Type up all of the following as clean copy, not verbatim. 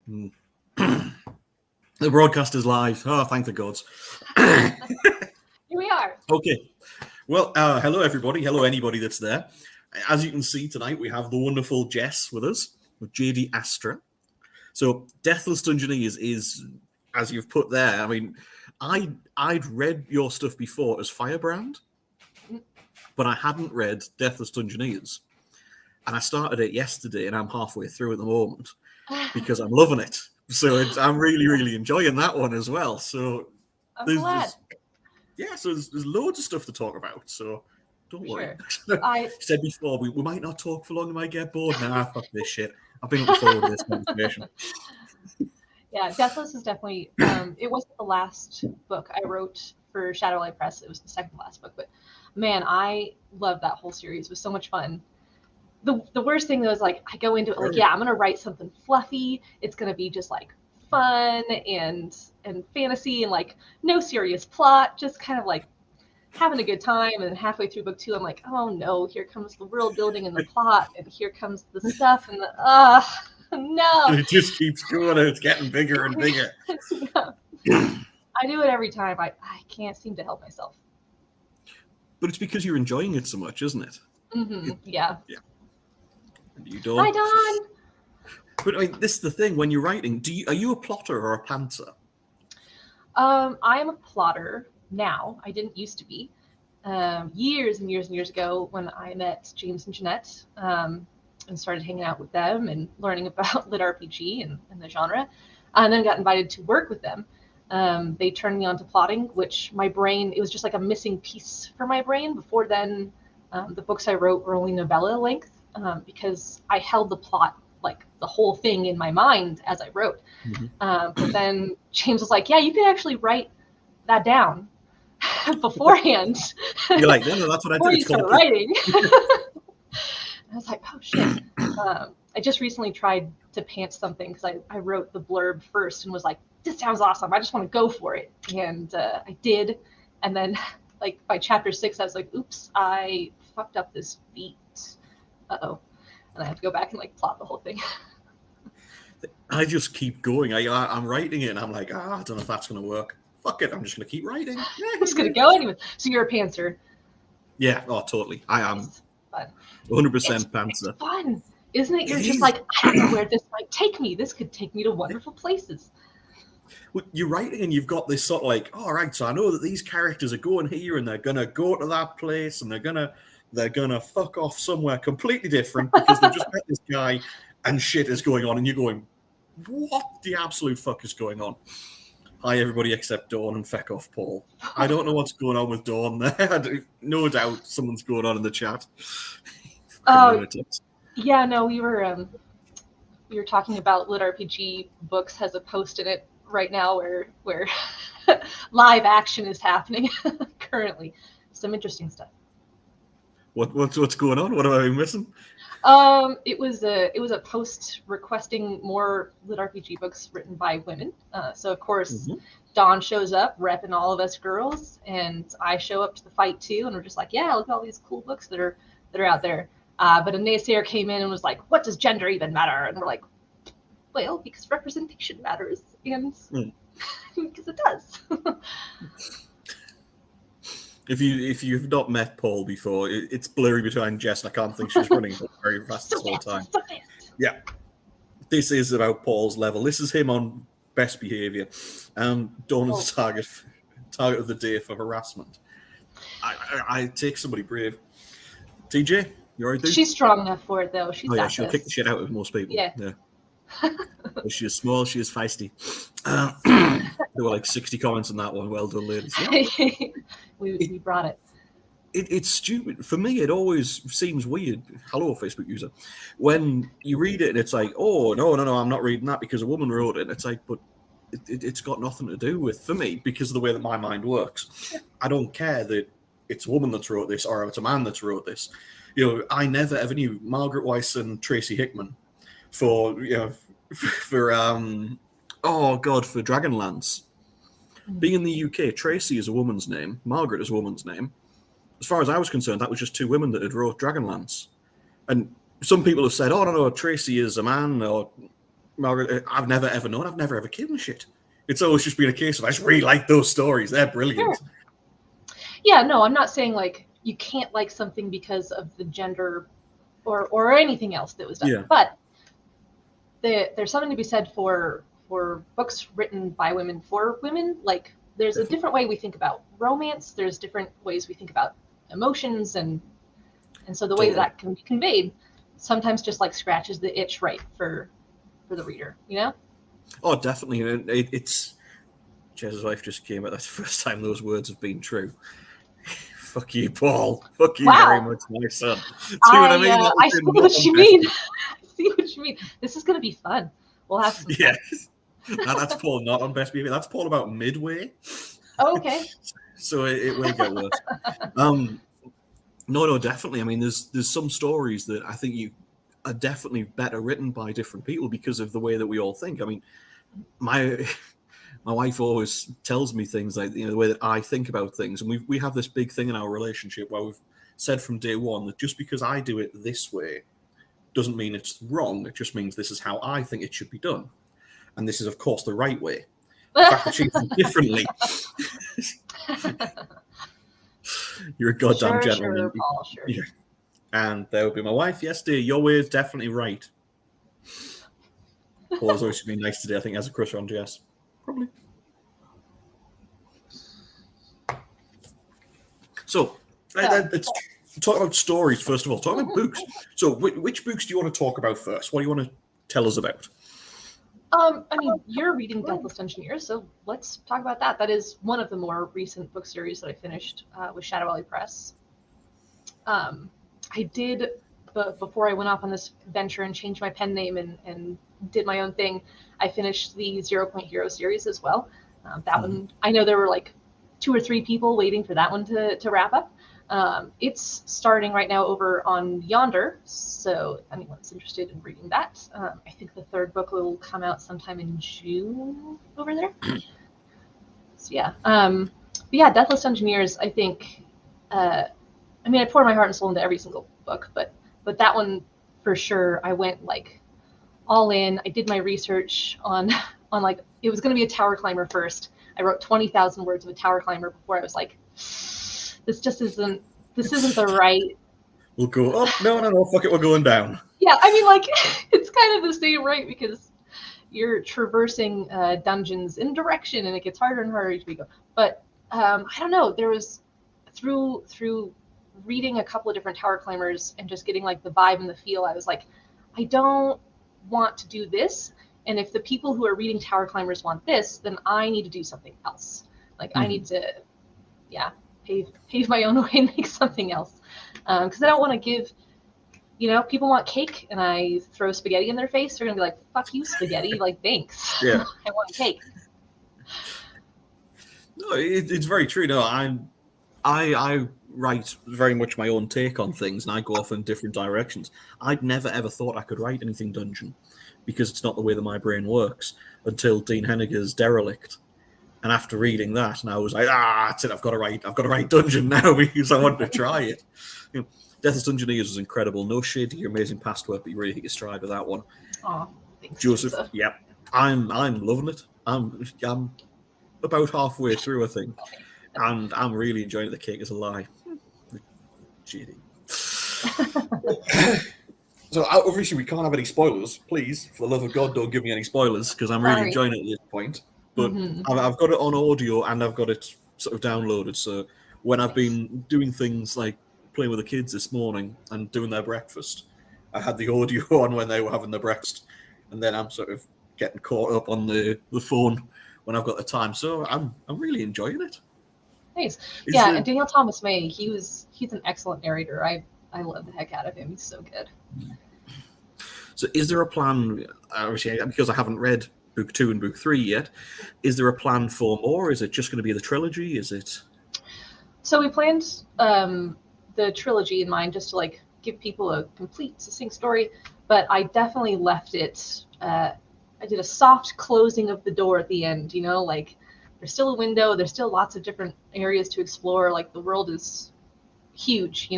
Mm. The broadcast is live. Oh, thank the gods. Here we are. Okay. Well, hello, everybody. Hello, anybody that's there. As you can see tonight, we have the wonderful Jez with us, with J.D. Astra. So, Deathless Dungeoneers is, as you've put there, I mean, I'd read your stuff before as Firebrand, but I hadn't read Deathless Dungeoneers. And I started it yesterday, and I'm halfway through at the moment because I'm loving it. So I'm really, really enjoying that one as well. So I'm glad. So there's loads of stuff to talk about. So don't worry. Sure. I said before, we might not talk for long. I might get bored. Nah, fuck this shit. I've been looking forward to this conversation. Yeah, Deathless is definitely, it wasn't the last book I wrote for Shadowlight Press. It was the second to last book. But man, I loved that whole series. It was so much fun. The worst thing though is like I go into it like, yeah, I'm gonna write something fluffy. It's gonna be just like fun and fantasy and like no serious plot, just kind of like having a good time. And then halfway through book 2, I'm like, oh no, here comes the world building and the plot, and here comes the stuff and the no. And it just keeps going, and it's getting bigger and bigger. Yeah. I do it every time. I can't seem to help myself. But it's because you're enjoying it so much, isn't it? Mm-hmm. Yeah. You don't. Hi, Don. But I mean, this is the thing. When you're writing, are you a plotter or a pantser? I am a plotter now. I didn't used to be. Years and years and years ago, when I met James and Jeanette and started hanging out with them and learning about lit RPG and the genre, and then got invited to work with them. They turned me on to plotting, which my brain, it was just like a missing piece for my brain. Before then, the books I wrote were only novella length. Because I held the plot, like the whole thing in my mind as I wrote. Mm-hmm. But then James was like, yeah, you can actually write that down beforehand. You're like, no, that's what I before did. you start writing. I was like, oh, shit. I just recently tried to pant something because I wrote the blurb first and was like, this sounds awesome. I just want to go for it. And I did. And then like by chapter 6, I was like, oops, I fucked up this beat. Uh-oh. And I have to go back and like plot the whole thing. I just keep going. I'm writing it and I'm like, I don't know if that's going to work. Fuck it. I'm just going to keep writing. I'm just going to go anyway. So you're a pantser. Yeah. Oh, totally. I am. It's fun. 100% pantser. It's fun. Isn't it? You're just like, I don't know where this might take me. This could take me to wonderful places. Well, you're writing and you've got this sort of like, all right, so I know that these characters are going here and they're going to go to that place and they're gonna fuck off somewhere completely different because they've just met this guy and shit is going on and you're going, what the absolute fuck is going on? Hi everybody except Dawn and feck off Paul. I don't know what's going on with Dawn there. No doubt someone's going on in the chat. Yeah, no, we were talking about lit RPG books has a post in it right now where live action is happening currently. Some interesting stuff. What's going on? What am I missing? It was a post requesting more lit RPG books written by women. So of course, Dawn shows up repping all of us girls, and I show up to the fight too, and we're just like, yeah, look at all these cool books that are out there. But a naysayer came in and was like, what does gender even matter? And we're like, well, because representation matters, and because it does. If you've not met Paul before, it's blurry between Jess and I can't think she's running very fast this whole time. Yeah. This is about Paul's level. This is him on best behaviour. Dawn is the target of the day for harassment. I take somebody brave. TJ, you alright, dude? She's strong enough for it though. She'll kick the shit out of most people. Yeah. She is small, she is feisty. There were like 60 comments on that one. Well done, ladies. Yeah. we brought it. It's stupid. For me, it always seems weird. Hello, Facebook user. When you read it and it's like, oh, no, I'm not reading that because a woman wrote it. It's like, but it's got nothing to do with, for me, because of the way that my mind works. I don't care that it's a woman that's wrote this or it's a man that's wrote this. You know, I never ever knew Margaret Weiss and Tracy Hickman for Dragonlance. Being in the UK, Tracy is a woman's name, Margaret is a woman's name. As far as I was concerned, that was just 2 women that had wrote Dragonlance. And some people have said, oh, no, Tracy is a man, or Margaret, I've never ever known. I've never ever given a shit. It's always just been a case of I just really like those stories. They're brilliant. Sure. Yeah, no, I'm not saying like you can't like something because of the gender or anything else that was done. Yeah. But there's something to be said for books written by women for women. Like there's a different way we think about romance. There's different ways we think about emotions, and so the way that can be conveyed sometimes just like scratches the itch right for the reader, you know? Oh, definitely. It's Jez's wife just came out. That's the first time those words have been true. Fuck you, Paul. Fuck you very much, my son. See what I mean? I see what you mean. I see what you mean. This is going to be fun. We'll have some fun. That's Paul not on Best Behavior. That's Paul about midway. Oh, okay. So it will get worse. No, definitely. I mean, there's some stories that I think you are definitely better written by different people because of the way that we all think. I mean, my wife always tells me things like, the way that I think about things, and we have this big thing in our relationship where we've said from day one that just because I do it this way doesn't mean it's wrong. It just means this is how I think it should be done, and this is, of course, the right way. The fact that she does it differently. You're a goddamn gentleman. Sure, Paul, sure. Yeah. And there will be my wife. Yes, dear, your way is definitely right. Paul's always been nice today. I think has a crush on Jess. Probably. So, let's talk about stories first of all. Talk about books. So, which books do you want to talk about first? What do you want to tell us about? I mean, you're reading Deathless Engineers, so let's talk about that. That is one of the more recent book series that I finished with Shadow Alley Press. I did, before I went off on this venture and changed my pen name and did my own thing, I finished the 0 Point Hero series as well. That one, I know there were like 2 or 3 people waiting for that one to wrap up. It's starting right now over on Yonder, so anyone's interested in reading that. I think the 3rd book will come out sometime in June over there. So yeah, but yeah, Deathless Engineers, I think, I pour my heart and soul into every single book, but that one for sure, I went like all in. I did my research on like, it was going to be a tower climber first. I wrote 20,000 words of a tower climber before I was like, this isn't the right. We'll go up. No, fuck it, we're going down. Yeah, I mean, like, it's kind of the same, right? Because you're traversing dungeons in direction, and it gets harder and harder each week. But I don't know. There was through reading a couple of different tower climbers and just getting like the vibe and the feel. I was like, I don't want to do this. And if the people who are reading tower climbers want this, then I need to do something else. Like I need to, pave my own way and make something else. Because I don't want to give, people want cake and I throw spaghetti in their face. They're going to be like, fuck you, spaghetti. Like, thanks. Yeah. I want cake. No, it's very true. No, I write very much my own take on things, and I go off in different directions. I'd never ever thought I could write anything dungeon because it's not the way that my brain works until Dean Henniger's Derelict. And after reading that, and I was like, that's it. I've got to write dungeon now because I want to try it. Deathless Dungeoneers was incredible. No shade to your amazing past work, but you really hit your stride with that one. Oh, thanks, Joseph. Yeah, I'm loving it. I'm about halfway through, I think, and I'm really enjoying it. The cake is a lie. J.D. So obviously we can't have any spoilers. Please, for the love of God, don't give me any spoilers because I'm really enjoying it at this point. But I've got it on audio and I've got it sort of downloaded. So when I've been doing things like playing with the kids this morning and doing their breakfast, I had the audio on when they were having their breakfast, and then I'm sort of getting caught up on the phone when I've got the time. So I'm really enjoying it. Nice. Yeah, and Daniel Thomas May, he's an excellent narrator. I love the heck out of him. He's so good. So is there a plan, obviously, because I haven't read book 2 and book 3 yet, is there a plan for more? Is it just going to be the trilogy? Is it? So we planned the trilogy in mind just to like give people a complete, succinct story, but I definitely left it, I did a soft closing of the door at the end, like there's still a window, there's still lots of different areas to explore, like the world is huge,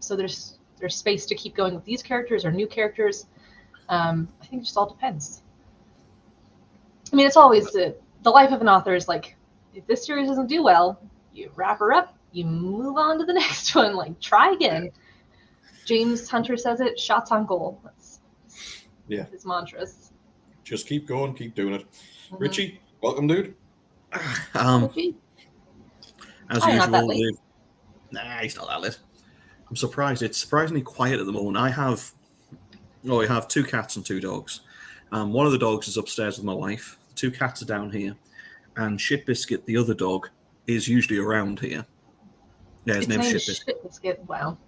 so there's space to keep going with these characters or new characters. I think it just all depends. I mean, it's always the life of an author is like, if this series doesn't do well, you wrap her up, you move on to the next one, like try again. James Hunter says it, shots on goal. That's his mantras. Just keep going, keep doing it. Mhm. Richie, welcome, dude. Richie? As Probably not usual, that late. nah, he's not that late. I'm surprised. It's surprisingly quiet at the moment. I have 2 cats and 2 dogs. One of the dogs is upstairs with my wife. 2 cats are down here. And Shit Biscuit, the other dog, is usually around here. Yeah, his name's Shit Biscuit. Shit Biscuit. Wow.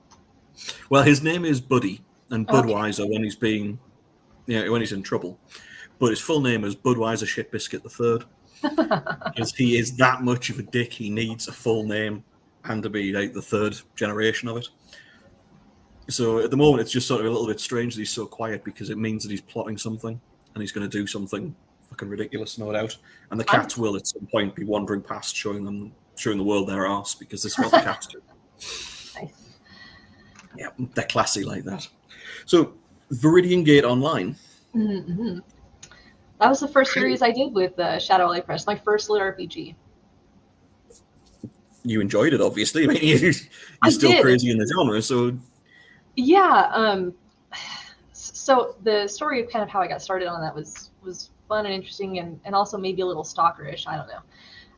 Well, his name is Buddy, and Okay. Budweiser when he's in trouble. But his full name is Budweiser Shit Biscuit the Third. Because he is that much of a dick, he needs a full name and to be like the 3rd generation of it. So at the moment, it's just sort of a little bit strange that he's so quiet because it means that he's plotting something and he's going to do something fucking ridiculous, no doubt. And the cats will at some point be wandering past, showing the world their arse because this is what the cats do. Nice. Yeah, they're classy like that. So, Viridian Gate Online. Mm-hmm. That was the first series I did with Shadowlight Press, my first lit RPG. You enjoyed it, obviously. I mean, you're still did. crazy in the genre, so... Yeah. So the story of kind of how I got started on that was fun and interesting and also maybe a little stalkerish. I don't know.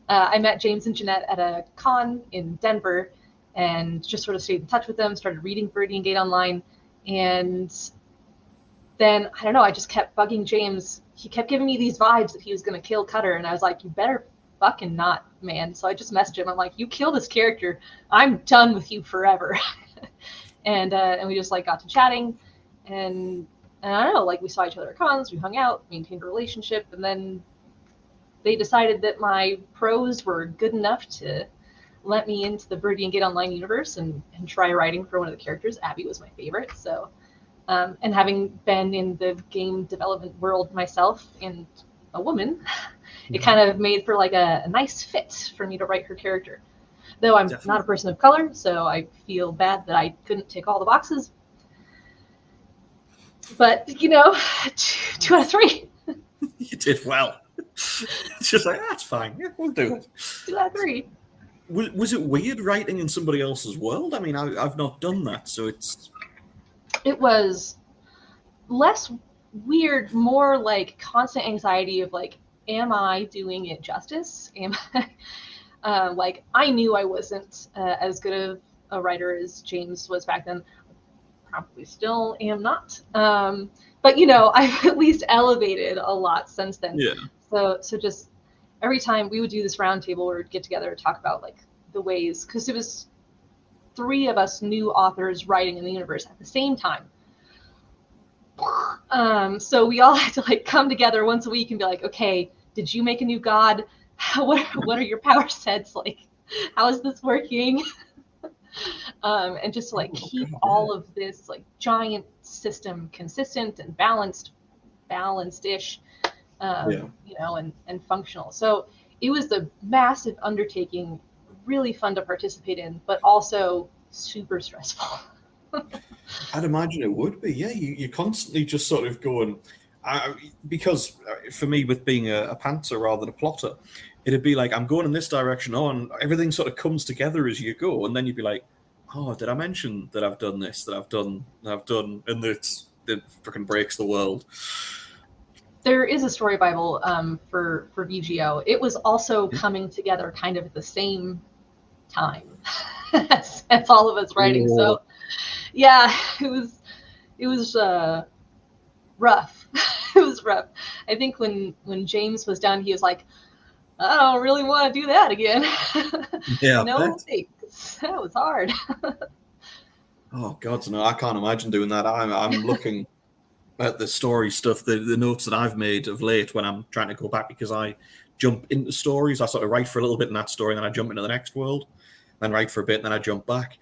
I met James and Jeanette at a con in Denver and just sort of stayed in touch with them, started reading Viridian Gate Online. And then, I don't know, I just kept bugging James. He kept giving me these vibes that he was going to kill Cutter. And I was like, you better fucking not, man. So I just messaged him. I'm like, you kill this character, I'm done with you forever. And we just like got to chatting, and I don't know, like we saw each other at cons, we hung out, maintained a relationship, and then they decided that my prose were good enough to let me into the Viridian Gate Online universe and try writing for one of the characters. Abby was my favorite, so and having been in the game development world myself and a woman, it kind of made for like a nice fit for me to write her character. Though I'm not a person of color, so I feel bad that I couldn't tick all the boxes. But, 2 out of 3. You did well. It's just like, that's fine. Yeah, we'll do it. 2 out of 3. Was it weird writing in somebody else's world? I mean, I've not done that, so it's... It was less weird, more like constant anxiety of like, am I doing it justice? Am I... like, I knew I wasn't as good of a writer as James was back then. Probably still am not. But, I've at least elevated a lot since then. Yeah. So just every time we would do this roundtable where we'd get together and talk about, like, the ways, because it was 3 of us new authors writing in the universe at the same time. So we all had to, like, come together once a week and be like, okay, did you make a new god? What are your power sets like? How is this working? And just to like keep all of this like giant system consistent and balanced-ish, and functional. So it was a massive undertaking, really fun to participate in, but also super stressful. I'd imagine it would be. Yeah, you're constantly just sort of going, because for me, with being a pantser rather than a plotter, it'd be like, I'm going in this direction, and everything sort of comes together as you go, and then you'd be like, oh, did I mention that I've done this, that I've done, and it freaking breaks the world. There is a story Bible for VGO. It was also coming together kind of at the same time as all of us writing. Oh. So, yeah, it was rough. It was rough. I think when James was done, he was like, I don't really want to do that again. Yeah, no, thanks. That was hard. Oh God, no! I can't imagine doing that. I'm looking at the story stuff, the notes that I've made of late when I'm trying to go back, because I jump into stories. I sort of write for a little bit in that story, and then I jump into the next world, then write for a bit, and then I jump back,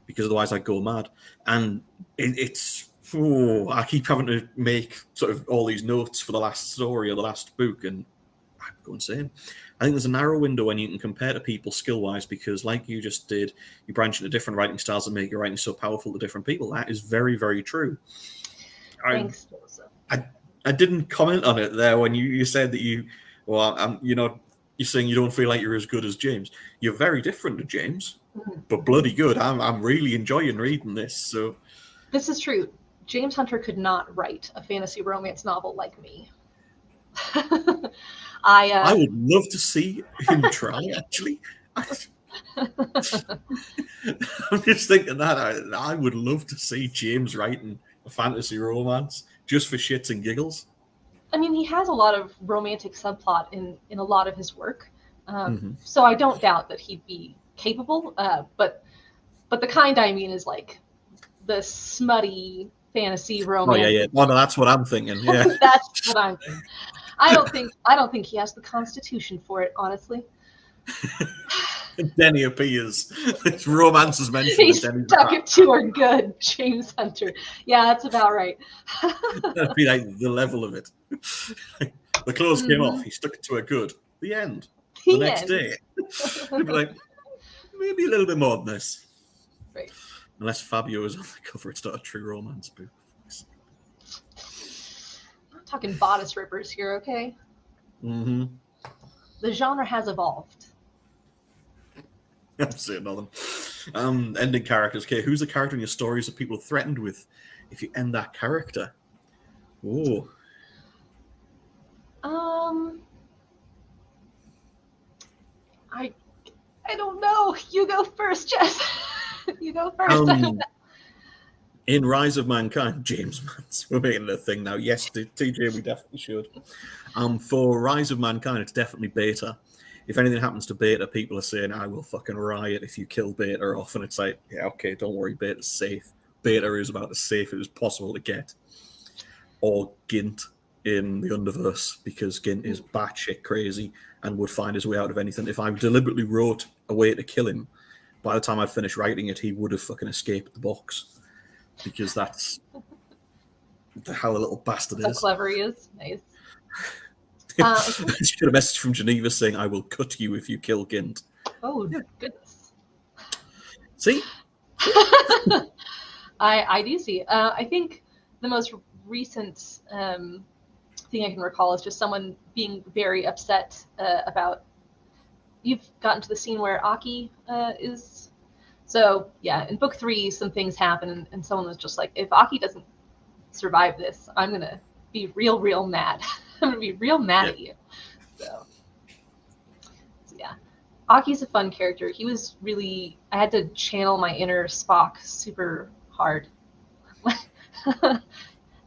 because otherwise I go mad. And I keep having to make sort of all these notes for the last story or the last book, and I go insane. I think there's a narrow window when you can compare to people skill-wise, because like you just did, you branch into different writing styles and make your writing so powerful to different people. That is very, very true. Thanks, Joseph. I didn't comment on it there when you said that you Well, you're saying you don't feel like you're as good as James. You're very different to James, but bloody good. I'm really enjoying reading this. So this is true. James Hunter could not write a fantasy romance novel like me. I would love to see him try. Actually, I'm just thinking that I would love to see James writing a fantasy romance just for shits and giggles. I mean, he has a lot of romantic subplot in a lot of his work, so I don't doubt that he'd be capable. But the kind I mean is like the smutty fantasy romance. Oh yeah. Well, no, that's what I'm thinking. Yeah, That's what I'm thinking. I don't think he has the constitution for it, honestly. Denny appears. This romance is mentioned. He stuck it to her good, James Hunter. Yeah, that's about right. That'd be like the level of it. The clothes came off. He stuck it to her good. The end. The next day. It'd be like, maybe a little bit more than this. Right. Unless Fabio is on the cover, it's not a true romance book. I'm not talking bodice rippers here, okay? Mm-hmm. The genre has evolved. I'm saying nothing. Ending characters. Okay, who's the character in your stories that people are threatened with if you end that character? Oh. I don't know. You go first, Jess. You go first. In Rise of Mankind, James Mans, we're making it a thing now. Yes, TJ, we definitely should. For Rise of Mankind, it's definitely Beta. If anything happens to Beta, people are saying, I will fucking riot if you kill Beta off. And it's like, yeah, okay, don't worry, Beta's safe. Beta is about as safe as possible to get. Or Gint in the Underverse, because Gint is batshit crazy and would find his way out of anything. If I deliberately wrote a way to kill him, by the time I finished writing it, he would have fucking escaped the box. Because that's how the little bastard is. How clever he is. Nice. She got a message from Geneva saying, I will cut you if you kill Gint. Oh, yeah. Goodness. See? I do see. I think the most recent thing I can recall is just someone being very upset about. You've gotten to the scene where Aki is. So, yeah, in book 3, some things happen, and someone was just like, if Aki doesn't survive this, I'm going to be real, real mad. I'm going to be real mad at you. So, yeah. Aki's a fun character. He was really, I had to channel my inner Spock super hard.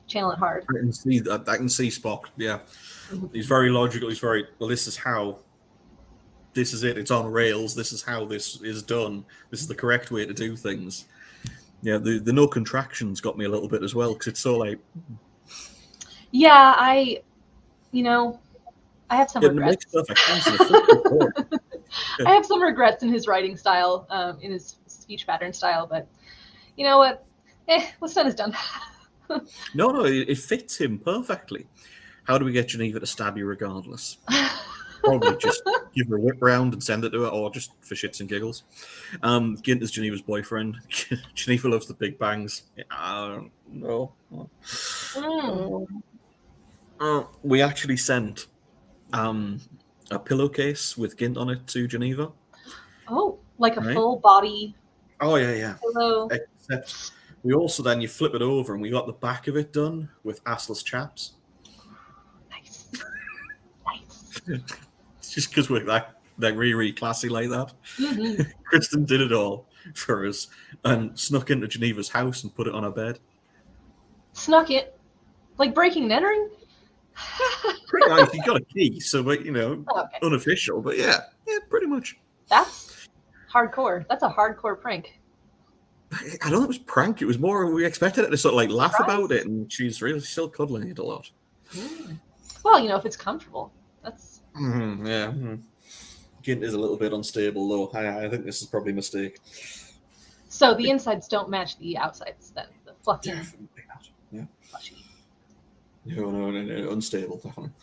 Channel it hard. I can see that. I can see Spock, yeah. He's very logical. He's very, well, this is how. This is it. It's on rails. This is how this is done. This is the correct way to do things. Yeah, the no contractions got me a little bit as well, because it's so like. Yeah, I have some regrets. It makes perfect sense. I have some regrets in his writing style, in his speech pattern style, but you know what? What's done is done. No, it fits him perfectly. How do we get Geneva to stab you regardless? Probably just give her a whip round and send it to her, or just for shits and giggles. Gint is Geneva's boyfriend. Geneva loves the big bangs. I don't know. We actually sent a pillowcase with Gint on it to Geneva. Oh, like a full body. Oh yeah. Pillow. Except we also then you flip it over and we got the back of it done with assless chaps. Nice. Just because we're they're really classy like that. Mm-hmm. Kristen did it all for us and snuck into Geneva's house and put it on her bed. Snuck it? Like breaking and entering? Pretty nice. You got a key, so unofficial, but yeah, pretty much. That's hardcore. That's a hardcore prank. I don't think it was prank. It was more we expected it to sort of like laugh about it, and she's really still cuddling it a lot. Well, if it's comfortable, that's. Yeah. Gint is a little bit unstable, though. I think this is probably a mistake. So the insides don't match the outsides, then? The fluffy. Definitely not. Yeah. Flushy. No, unstable, definitely.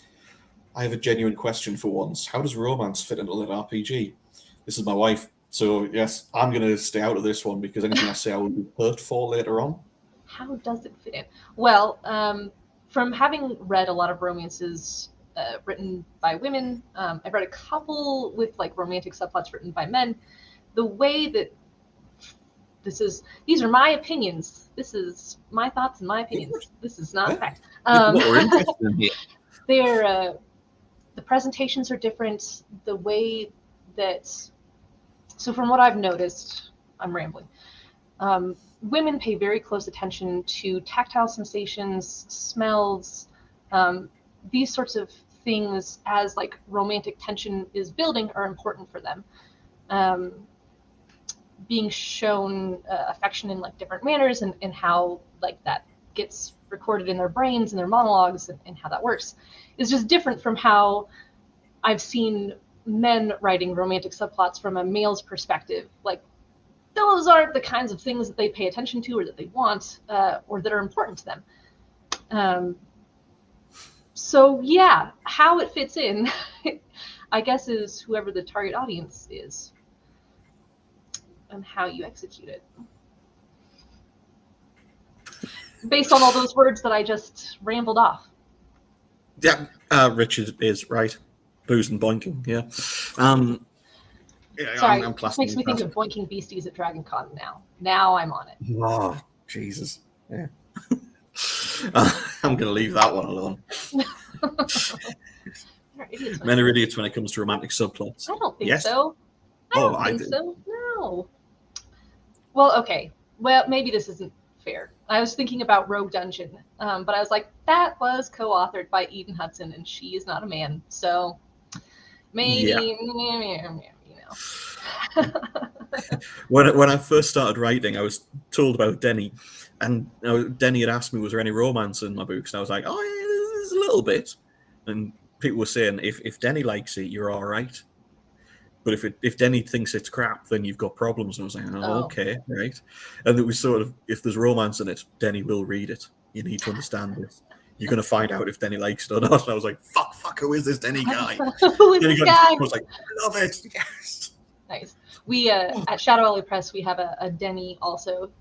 I have a genuine question for once. How does romance fit into an RPG? This is my wife, so yes, I'm going to stay out of this one because anything I say I will be hurt for later on. How does it fit in? Well, from having read a lot of romances written by women. I've read a couple with like romantic subplots written by men. The way that these are my opinions. This is my thoughts and my opinions. This is not fact. What we're interested in here. They're the presentations are different. The way that, so from what I've noticed, I'm rambling. Women pay very close attention to tactile sensations, smells, these sorts of things as like romantic tension is building are important for them. Being shown affection in like different manners and how like that gets recorded in their brains and their monologues and how that works is just different from how I've seen men writing romantic subplots from a male's perspective. Like those aren't the kinds of things that they pay attention to or that they want or that are important to them. So yeah, how it fits in, I guess, is whoever the target audience is and how you execute it. Based on all those words that I just rambled off. Yeah, Richard is right. Booze and boinking, yeah. Sorry, this makes me think of boinking beasties at Dragon Con now. Now I'm on it. Oh, Jesus. Yeah. I'm going to leave that one alone. Men are idiots when it comes to romantic subplots. I don't think so. I don't think so. No. Well, okay. Well, maybe this isn't fair. I was thinking about Rogue Dungeon, but I was like, that was co-authored by Eden Hudson, and she is not a man, so maybe, you know. When I first started writing, I was told about Denny, and Denny had asked me, was there any romance in my books? And I was like, oh, yeah, there's a little bit. And people were saying, if Denny likes it, you're all right. But if Denny thinks it's crap, then you've got problems. And I was like, oh, okay, right. And it was sort of, if there's romance in it, Denny will read it. You need to understand this. You're going to find out if Denny likes it or not. And I was like, fuck, who is this Denny guy? Who is this guy? I was like, I love it, yes. Nice. We, at Shadow Alley Press, we have a Denny also.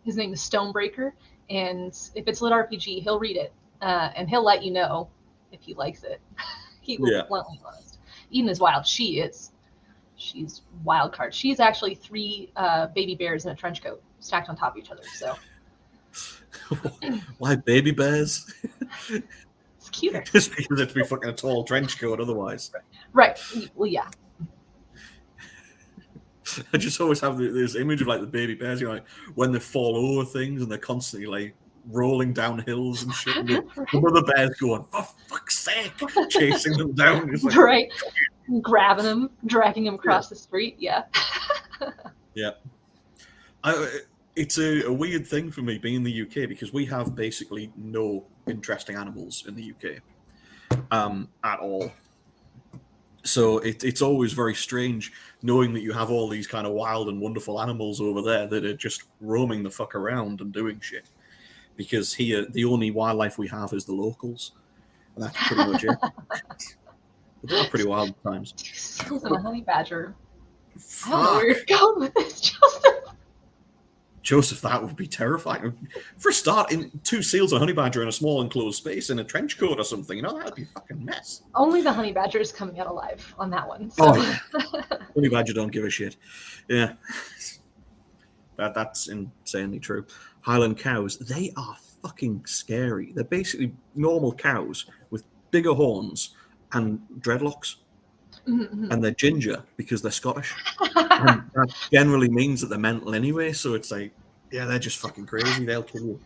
His name is Stonebreaker. And if it's lit RPG, he'll read it. And he'll let you know if he likes it. He will be bluntly honest. Eden is wild. She's wild card. She's actually 3 baby bears in a trench coat stacked on top of each other. So why baby bears? It's cuter. Just because it'd be fucking a tall trench coat otherwise. Right. Well, yeah. I just always have this image of like the baby bears, you know, like when they fall over things and they're constantly like rolling down hills and shit. And the mother bear's going, for fuck's sake, chasing them down. It's like, right. Grabbing him, dragging him across the street. Yeah. Yeah. It's a weird thing for me being in the UK because we have basically no interesting animals in the UK at all. So it's always very strange knowing that you have all these kind of wild and wonderful animals over there that are just roaming the fuck around and doing shit. Because here, the only wildlife we have is the locals. And that's pretty much it. But they're pretty wild at times. Seals and a honey badger. I don't know where you're going with this, Joseph. Joseph, that would be terrifying. For a start, 2 seals, a honey badger in a small enclosed space in a trench coat or something, that would be a fucking mess. Only the honey badger is coming out alive on that one. So. Oh, yeah. Honey badger don't give a shit. Yeah. That's insanely true. Highland cows, they are fucking scary. They're basically normal cows with bigger horns and dreadlocks. Mm-hmm. And they're ginger because they're Scottish. And that generally means that they're mental anyway. So it's like, yeah, they're just fucking crazy. They'll kill you.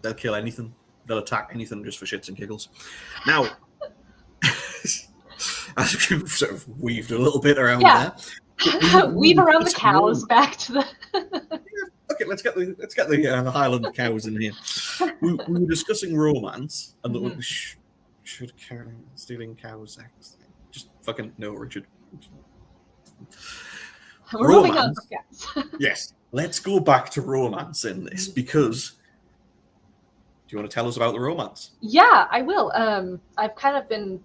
They'll kill anything. They'll attack anything just for shits and giggles. Now, as we've sort of weaved a little bit around there, weave around the cows back to the. Okay, let's get the Highland cows in here. We were discussing romance and that should Caroline stealing cows sex. Just fucking no, Richard. We're moving on. Yes. Let's go back to romance in this because do you want to tell us about the romance? Yeah, I will. I've kind of been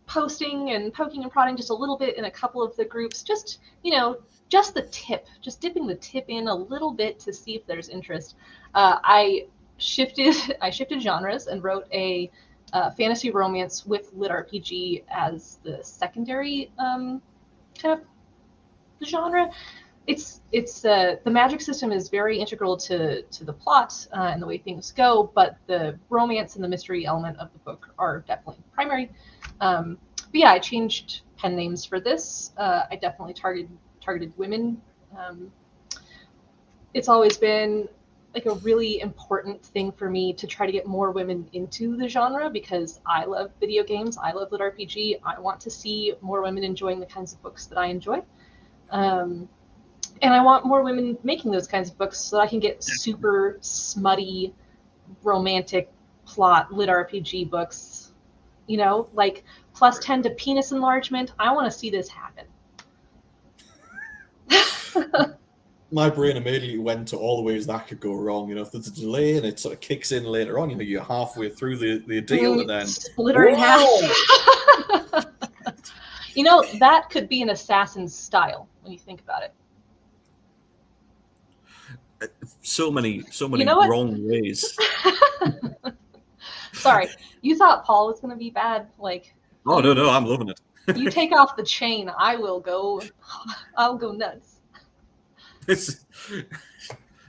posting and poking and prodding just a little bit in a couple of the groups, just the tip, just dipping the tip in a little bit to see if there's interest. I shifted genres and wrote a fantasy romance with lit RPG as the secondary kind of genre. It's the magic system is very integral to the plot and the way things go, but the romance and the mystery element of the book are definitely primary. But yeah, I changed pen names for this. I definitely targeted women. It's always been like a really important thing for me to try to get more women into the genre because I love video games. I love lit RPG. I want to see more women enjoying the kinds of books that I enjoy. And I want more women making those kinds of books so that I can get super smutty, romantic plot lit RPG books, you know, like plus 10 to penis enlargement. I want to see this happen. My brain immediately went to all the ways that could go wrong. You know, if there's a delay and it sort of kicks in later on, you know, you're halfway through the deal and then split her in half. You know, that could be an assassin's style when you think about it. So many You know wrong ways. Sorry, you thought Paul was going to be bad. Like, oh no, I'm loving it. You take off the chain, I'll go nuts.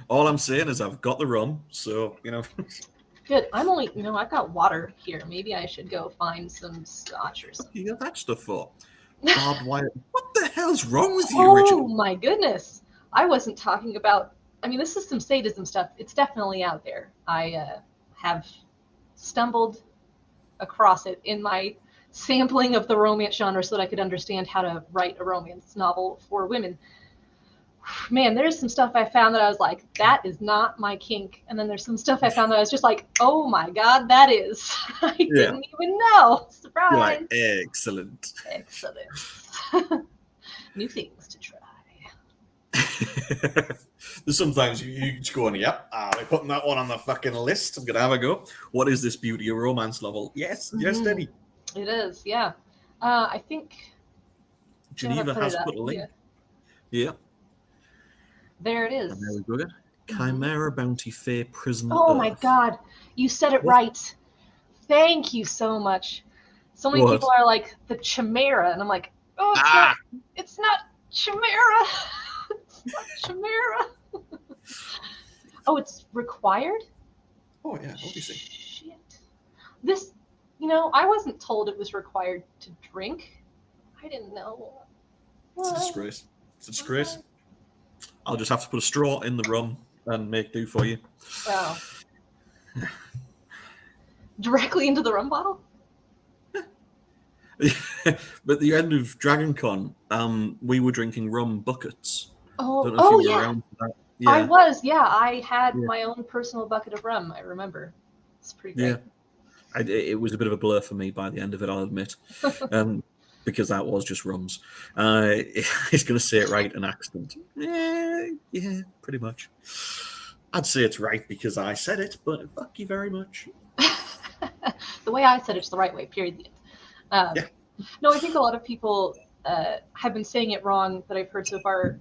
All I'm saying is I've got the rum, so you know. Good. I've got water here. Maybe I should go find some scotch or something. You got that stuff for? Barbed wire. What the hell's wrong with you, Oh Richard? my goodness. I wasn't talking about, this is some sadism stuff. It's definitely out there. I have stumbled across it in my sampling of the romance genre so that I could understand how to write a romance novel for women. Man, there's some stuff I found that I was like, that is not my kink. And then there's some stuff I found that I was just like, oh my God, that is. I didn't even know. Surprise. You're like, excellent. Excellent. New things to try. There's sometimes you just go on, yep, I'm putting that one on the fucking list. I'm going to have a go. What is this beauty of romance novel? Yes, yes, Denny. It is, yeah. I think Geneva has put a link. Yeah. There it is. And there we go. Chimera Bounty Fair Prison. Oh my God. You said it right. Thank you so much. So many people are like, the chimera. And I'm like, oh, it's not chimera. It's not chimera. Oh, it's required? Oh, yeah, obviously. Shit. This, I wasn't told it was required to drink. I didn't know. It's a disgrace. It's a disgrace. I'll just have to put a straw in the rum and make do for you. Wow. Directly into the rum bottle? But at the end of DragonCon, we were drinking rum buckets. Oh, yeah. Around for that. Yeah. I was, yeah. I had my own personal bucket of rum, I remember. It's pretty great. Yeah. It was a bit of a blur for me by the end of it, I'll admit. Because that was just rums. He's going to say it right in accent. Yeah, pretty much. I'd say it's right because I said it, but fuck you very much. The way I said it's the right way, period. No, I think a lot of people have been saying it wrong that I've heard so far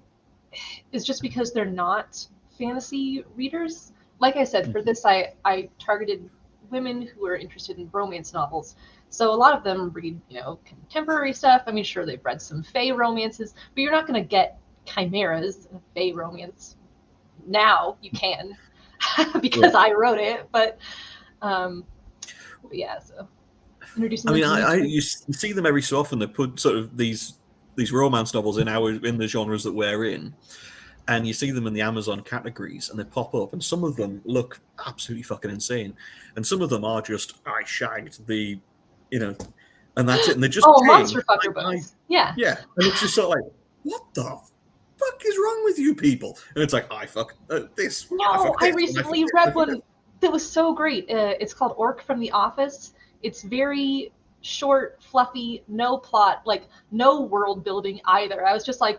is just because they're not fantasy readers. Like I said, for this, I targeted women who are interested in romance novels. So a lot of them read, contemporary stuff. Sure, they've read some fae romances, but you're not going to get chimeras in a fae romance. Now you can, because I wrote it. But yeah, so introducing. You see them every so often. They put sort of these romance novels in the genres that we're in, and you see them in the Amazon categories, and they pop up, and some of them look absolutely fucking insane, and some of them are just I shagged the. And that's it. And they're just monster fucker books. Yeah. Yeah. And it's just sort of like, what the fuck is wrong with you people? And it's like, I fuck this. No, I recently read one that was so great. It's called Orc from the Office. It's very short, fluffy, no plot, like no world building either. I was just like,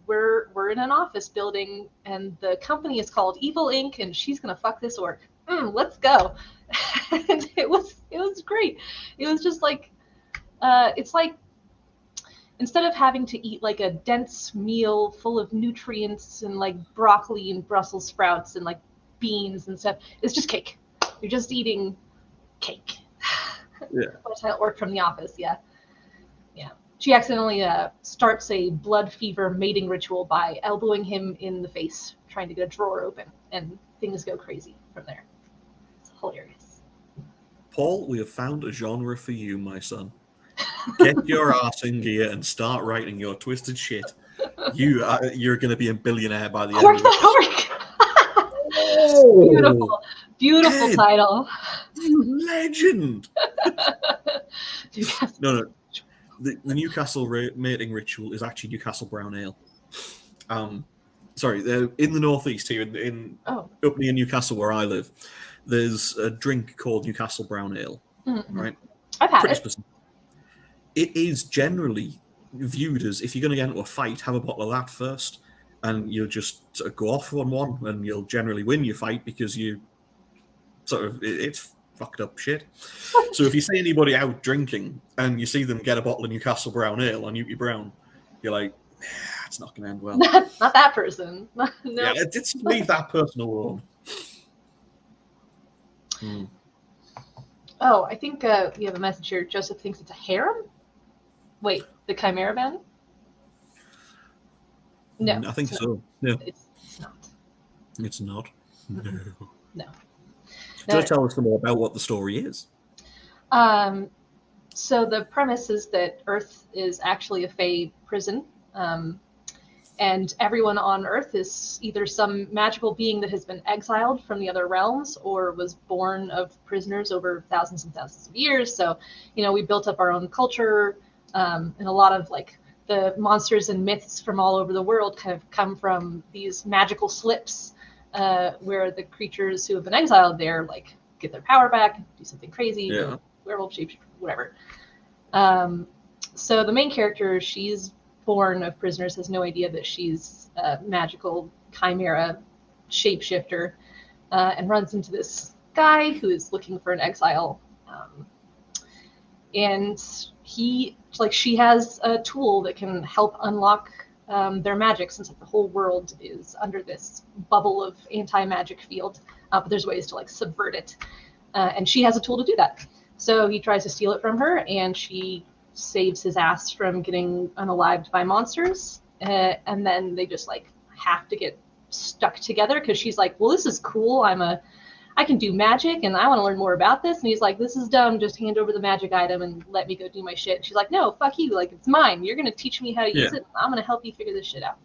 we're in an office building, and the company is called Evil Inc., and she's gonna fuck this orc. Let's go. And it was great. It was just like it's like instead of having to eat like a dense meal full of nutrients and like broccoli and Brussels sprouts and like beans and stuff, it's just cake. You're just eating cake. That's how it worked from The Office. Yeah. She accidentally starts a blood fever mating ritual by elbowing him in the face, trying to get a drawer open, and things go crazy from there. It's hilarious. Paul, we have found a genre for you, my son. Get your ass in gear and start writing your twisted shit. You're going to be a billionaire by the end Cork of the it. Hork! Oh, Beautiful Ed, title. you legend! Newcastle. No. The Newcastle mating ritual is actually Newcastle Brown Ale. Sorry, in the northeast here, up near Newcastle where I live, there's a drink called Newcastle Brown Ale. Mm-hmm. Right? I've had Pretty it. specific. It is generally viewed as, if you're going to get into a fight, have a bottle of that first, and you'll just sort of go off on one, and you'll generally win your fight because it's fucked up shit. So if you see anybody out drinking and you see them get a bottle of Newcastle Brown Ale on Newty Brown, you're like, it's not going to end well. Not that person. No. Yeah, just leave that person alone. Oh, I think we have a message here. Joseph thinks it's a harem. Wait, the Chimera Man? No, I think so. Yeah, it's not. It's not. No. Just tell us some more about what the story is. So the premise is that Earth is actually a Fae prison, and everyone on Earth is either some magical being that has been exiled from the other realms or was born of prisoners over thousands and thousands of years. So, we built up our own culture, and a lot of the monsters and myths from all over the world kind of come from these magical slips where the creatures who have been exiled there get their power back, do something crazy, werewolf shape, whatever. So the main character, she's born of prisoners, has no idea that she's a magical chimera shapeshifter, and runs into this guy who is looking for an exile. And she has a tool that can help unlock their magic, since the whole world is under this bubble of anti-magic field, but there's ways to subvert it, and she has a tool to do that. So he tries to steal it from her, and she saves his ass from getting unalived by monsters, and then they just have to get stuck together because she's like, well, this is cool, I can do magic and I want to learn more about this. And he's like, this is dumb, just hand over the magic item and let me go do my shit. And she's like, no, fuck you, it's mine, you're gonna teach me how to use it, I'm gonna help you figure this shit out.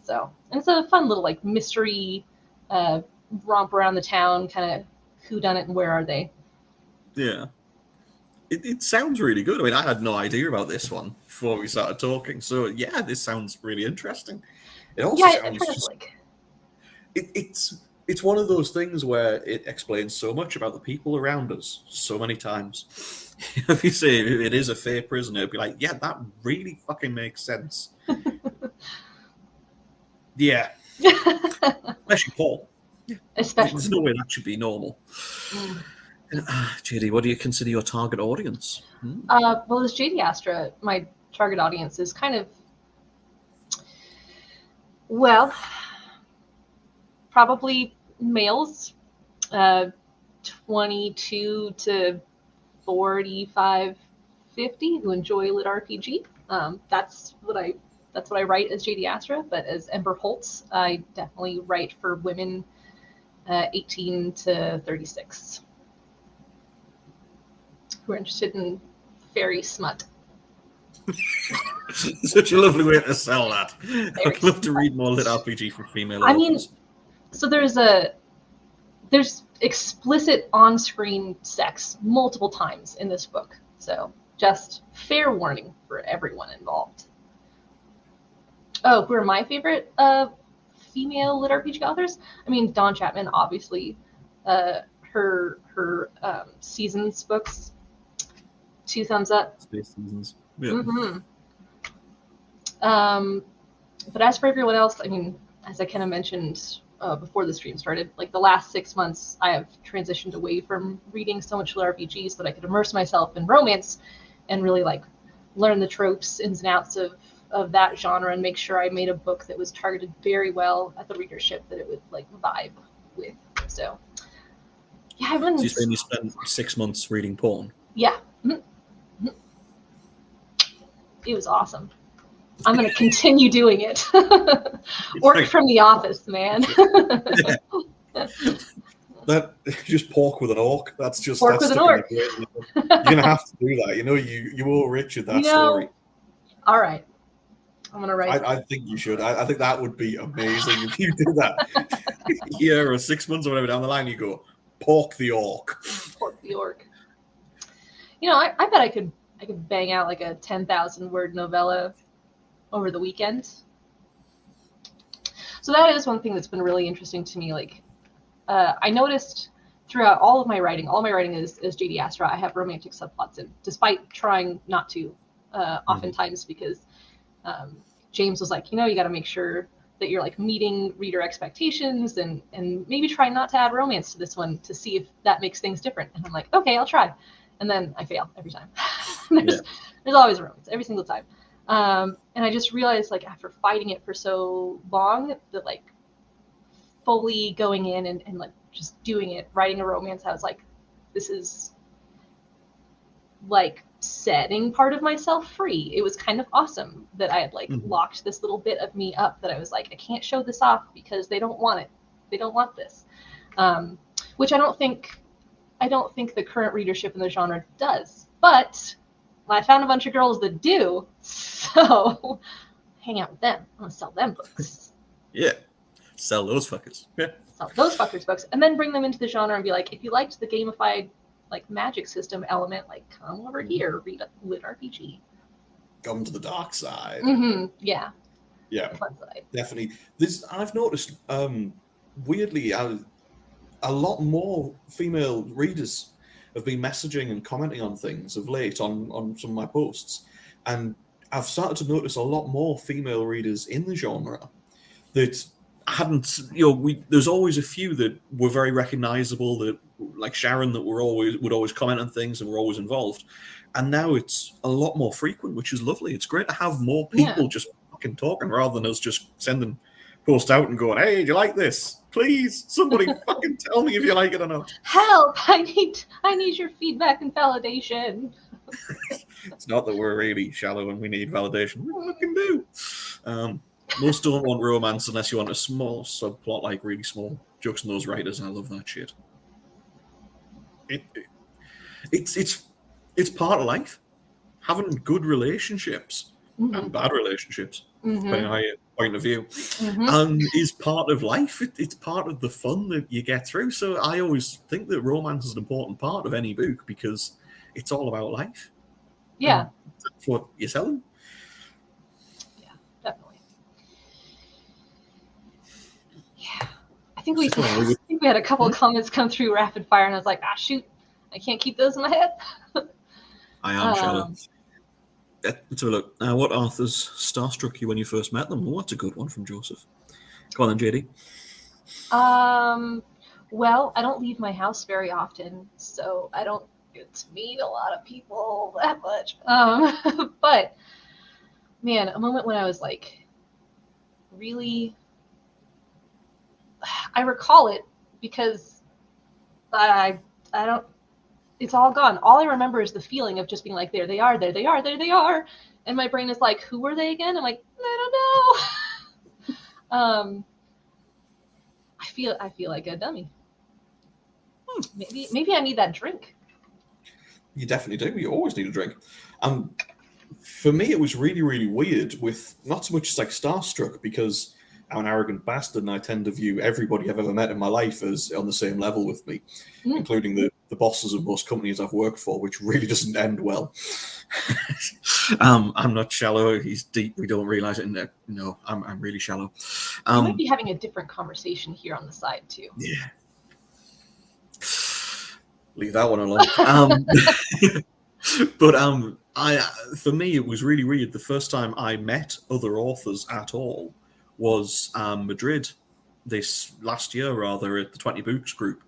So, and it's a fun little mystery romp around the town, kind of whodunit and where are they. It sounds really good. I mean, I had no idea about this one before we started talking, so this sounds really interesting. It also sounds it's one of those things where it explains so much about the people around us so many times. If you say it is a fair prison, it'd be like, that really fucking makes sense. Yeah. Especially Paul. There's no way that should be normal. JD, what do you consider your target audience? Well, as JD Astra, my target audience is kind of, probably males, 22 to 45, 50, who enjoy lit RPG. That's what I write as JD Astra, but as Ember Holtz, I definitely write for women 18 to 36 who are interested in fairy smut. Such a lovely way to sell that. I'd love to read more lit RPG for female authors. So there's explicit on-screen sex multiple times in this book. So just fair warning for everyone involved. Oh, who are my favorite female lit RPG authors? I mean, Dawn Chapman, obviously. Her Seasons books, 2 thumbs up. Space Seasons. Yeah. Mm-hmm. But as for everyone else, I mean, as I kind of mentioned before the stream started, the last 6 months, I have transitioned away from reading so much RPGs so that I could immerse myself in romance and really learn the tropes, ins and outs of that genre, and make sure I made a book that was targeted very well at the readership that it would vibe with. So yeah, So you're saying you spent 6 months reading porn? Yeah, It was awesome. I'm going to continue doing it. Orc from The Office, man. That just pork with an orc. That's just Pork that's with an stuck in orc. the brain. You're gonna have to do that. You owe Richard that story. All right. I'm gonna write. I think you should. I think that would be amazing if you did that. A year or 6 months or whatever down the line, you go pork the orc. Pork the orc. I bet I could bang out like a 10,000 word novella over the weekend. So that is one thing that's been really interesting to me. Like, I noticed throughout all my writing is J.D. Astra. I have romantic subplots in, despite trying not to, oftentimes, because James was like, you got to make sure that you're like meeting reader expectations, and maybe try not to add romance to this one to see if that makes things different. And I'm like, okay, I'll try. And then I fail every time. There's always romance every single time. And I just realized, like, after fighting it for so long, that like fully going in and like just doing it, writing a romance, I was like, this is like setting part of myself free. It was kind of awesome that I had like locked this little bit of me up, that I was like, I can't show this off because they don't want it. They don't want this. Which I don't think the current readership in the genre does. But I found a bunch of girls that do, so hang out with them. I'm gonna sell them books. Yeah. Sell those fuckers. Yeah. Sell those fuckers books, and then bring them into the genre and be like, if you liked the gamified like magic system element, like come over here, read a lit RPG. Come to the dark side. Yeah. Yeah. Definitely. I've noticed weirdly a lot more female readers have been messaging and commenting on things of late on some of my posts, and I've started to notice a lot more female readers in the genre that hadn't, there's always a few that were very recognizable, that like Sharon, that would always comment on things and were always involved, and now it's a lot more frequent, which is lovely. It's great to have more people just fucking talking rather than us just sending post out and going, hey, do you like this? Please, somebody fucking tell me if you like it or not. Help! I need your feedback and validation. It's not that we're really shallow and we need validation. We fucking do. Most don't want romance unless you want a small subplot, like really small jokes on those writers, and I love that shit. It's part of life. Having good relationships and bad relationships, depending on your point of view, is part of life. It's part of the fun that you get through. So I always think that romance is an important part of any book because it's all about life. Yeah. That's what you're selling. Yeah, definitely. Yeah. I think we had a couple of comments come through rapid fire, and I was like, shoot, I can't keep those in my head. I am shallow. Let's have a look. What authors starstruck you when you first met them? Well, that's a good one from Joseph. Come on then, JD. Well, I don't leave my house very often, so I don't get to meet a lot of people that much. But man, a moment when I was like really, I recall it because I don't, it's all gone. All I remember is the feeling of just being like, there they are, there they are, there they are. And my brain is like, who were they again? I'm like, I don't know. I feel like a dummy. Maybe I need that drink. You definitely do. You always need a drink. For me, it was really, really weird with not so much as like starstruck, because I'm an arrogant bastard and I tend to view everybody I've ever met in my life as on the same level with me, including the bosses of most companies I've worked for, which really doesn't end well. I'm not shallow. He's deep. We don't realize it. No, I'm really shallow. You might be having a different conversation here on the side too. Yeah. Leave that one alone. But for me, it was really weird. The first time I met other authors at all was Madrid this last year, rather, at the 20 Books group,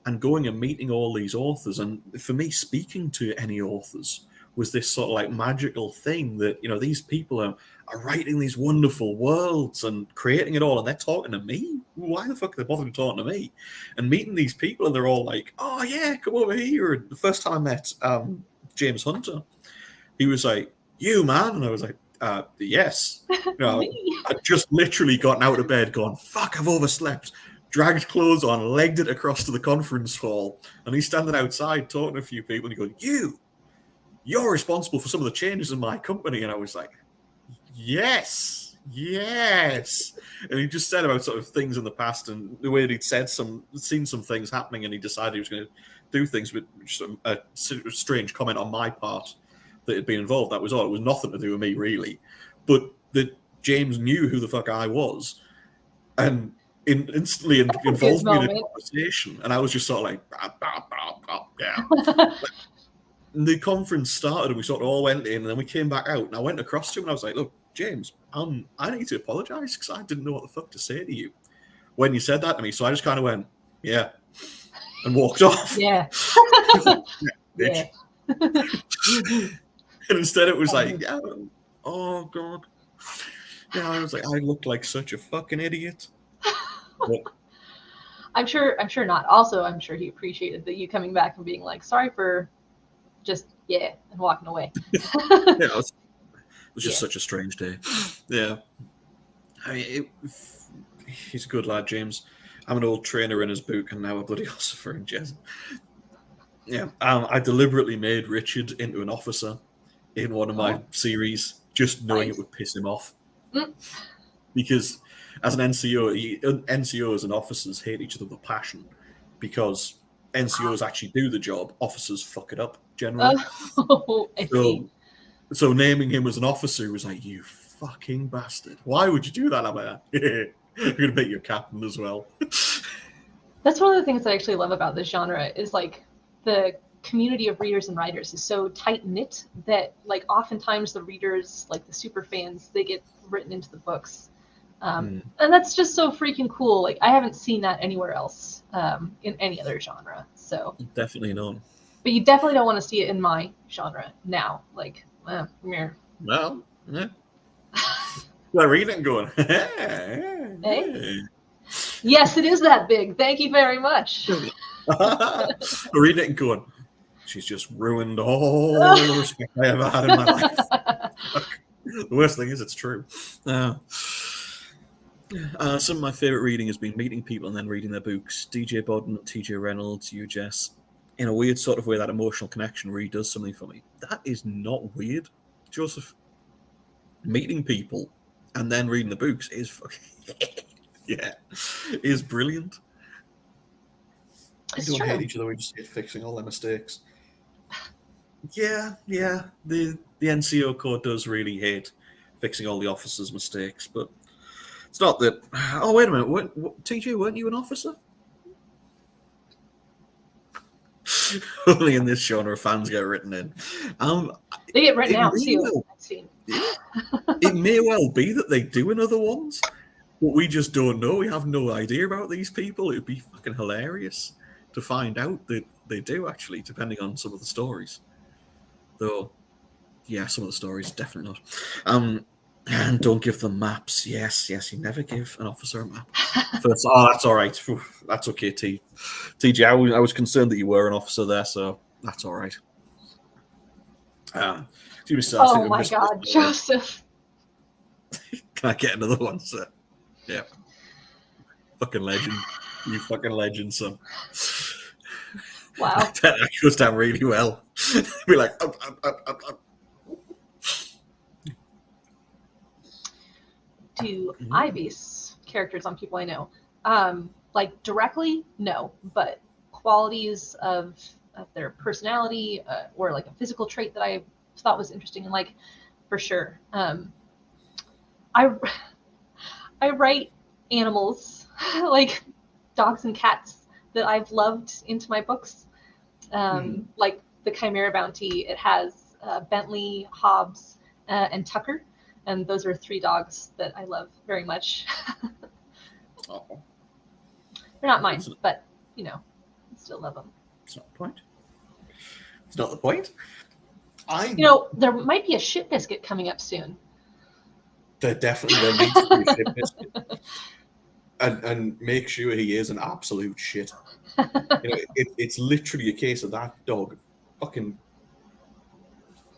and going and meeting all these authors. And for me, speaking to any authors was this sort of like magical thing that, these people are writing these wonderful worlds and creating it all, and they're talking to me. Why the fuck are they bothering talking to me? And meeting these people, and they're all like, oh yeah, come over here. And the first time I met James Hunter, he was like, you man, and I was like, yes. Me. I'd just literally gotten out of bed, gone, fuck, I've overslept, dragged clothes on, legged it across to the conference hall, and he's standing outside talking to a few people, and he goes, you're responsible for some of the changes in my company. And I was like, yes. And he just said about sort of things in the past and the way that he'd seen some things happening, and he decided he was going to do things with just a strange comment on my part that had been involved. That was all. It was nothing to do with me, really. But that James knew who the fuck I was and instantly involved me in a conversation. And I was just sort of like, yeah. The conference started and we sort of all went in, and then we came back out, and I went across to him and I was like, look, James, I need to apologize because I didn't know what the fuck to say to you when you said that to me. So I just kind of went, yeah, and walked off. Yeah. Yeah. And instead it was like, yeah, oh God. Yeah, I was like, I looked like such a fucking idiot. But, I'm sure not. Also, I'm sure he appreciated that you coming back and being like, sorry for just, and walking away. it was just such a strange day. Yeah. I mean, he's a good lad, James. I'm an old trainer in his book and now a bloody ossifer in Jez. Yeah. I deliberately made Richard into an officer in one of my series, just knowing it would piss him off. Because as an NCOs and officers hate each other with a passion, because NCOs actually do the job, officers fuck it up generally. So naming him as an officer was like, you fucking bastard. Why would you do that? I'm like, I'm going to make you a captain as well. That's one of the things I actually love about this genre is like the community of readers and writers is so tight knit that like oftentimes the readers, like the super fans, they get written into the books. And that's just so freaking cool. Like I haven't seen that anywhere else in any other genre. So definitely not. But you definitely don't want to see it in my genre now. Like, mirror. Well, yeah. They're reading and going, hey. Yes, it is that big. Thank you very much. Reading it and going, she's just ruined all the respect I ever had in my life. The worst thing is it's true. Some of my favorite reading has been meeting people and then reading their books. DJ Bodden, TJ Reynolds, you, Jess. In a weird sort of way, that emotional connection really does something for me. That is not weird, Joseph. Meeting people and then reading the books is fucking is brilliant. We don't hate each other, we just hate fixing all their mistakes. Yeah. The NCO code does really hate fixing all the officers' mistakes, but it's not that. Oh, wait a minute. What, TJ, weren't you an officer? Only in this genre fans get written in. They get written out too. It may well be that they do in other ones, but we just don't know. We have no idea about these people. It'd be fucking hilarious to find out that they do, actually, depending on some of the stories. Though, yeah, some of the stories, definitely not. And don't give them maps. Yes, you never give an officer a map. First, that's all right. That's okay, TJ. I was concerned that you were an officer there, so that's all right. Oh my God, Joseph. Can I get another one, sir? Yeah. Fucking legend. You fucking legend, son. Wow. That goes down really well. Be like, Do I base characters on people I know? Like directly, no, but qualities of their personality or like a physical trait that I thought was interesting and like for sure. I write animals like dogs and cats that I've loved into my books. Like the Chimera Bounty, it has Bentley, Hobbs, and Tucker. And those are 3 dogs that I love very much. They're not mine, but, you know, I still love them. It's not the point. It's not the point. You know, there might be a shit biscuit coming up soon. There needs to be a shit biscuit. And make sure he is an absolute shit. You know, it's literally a case of that dog fucking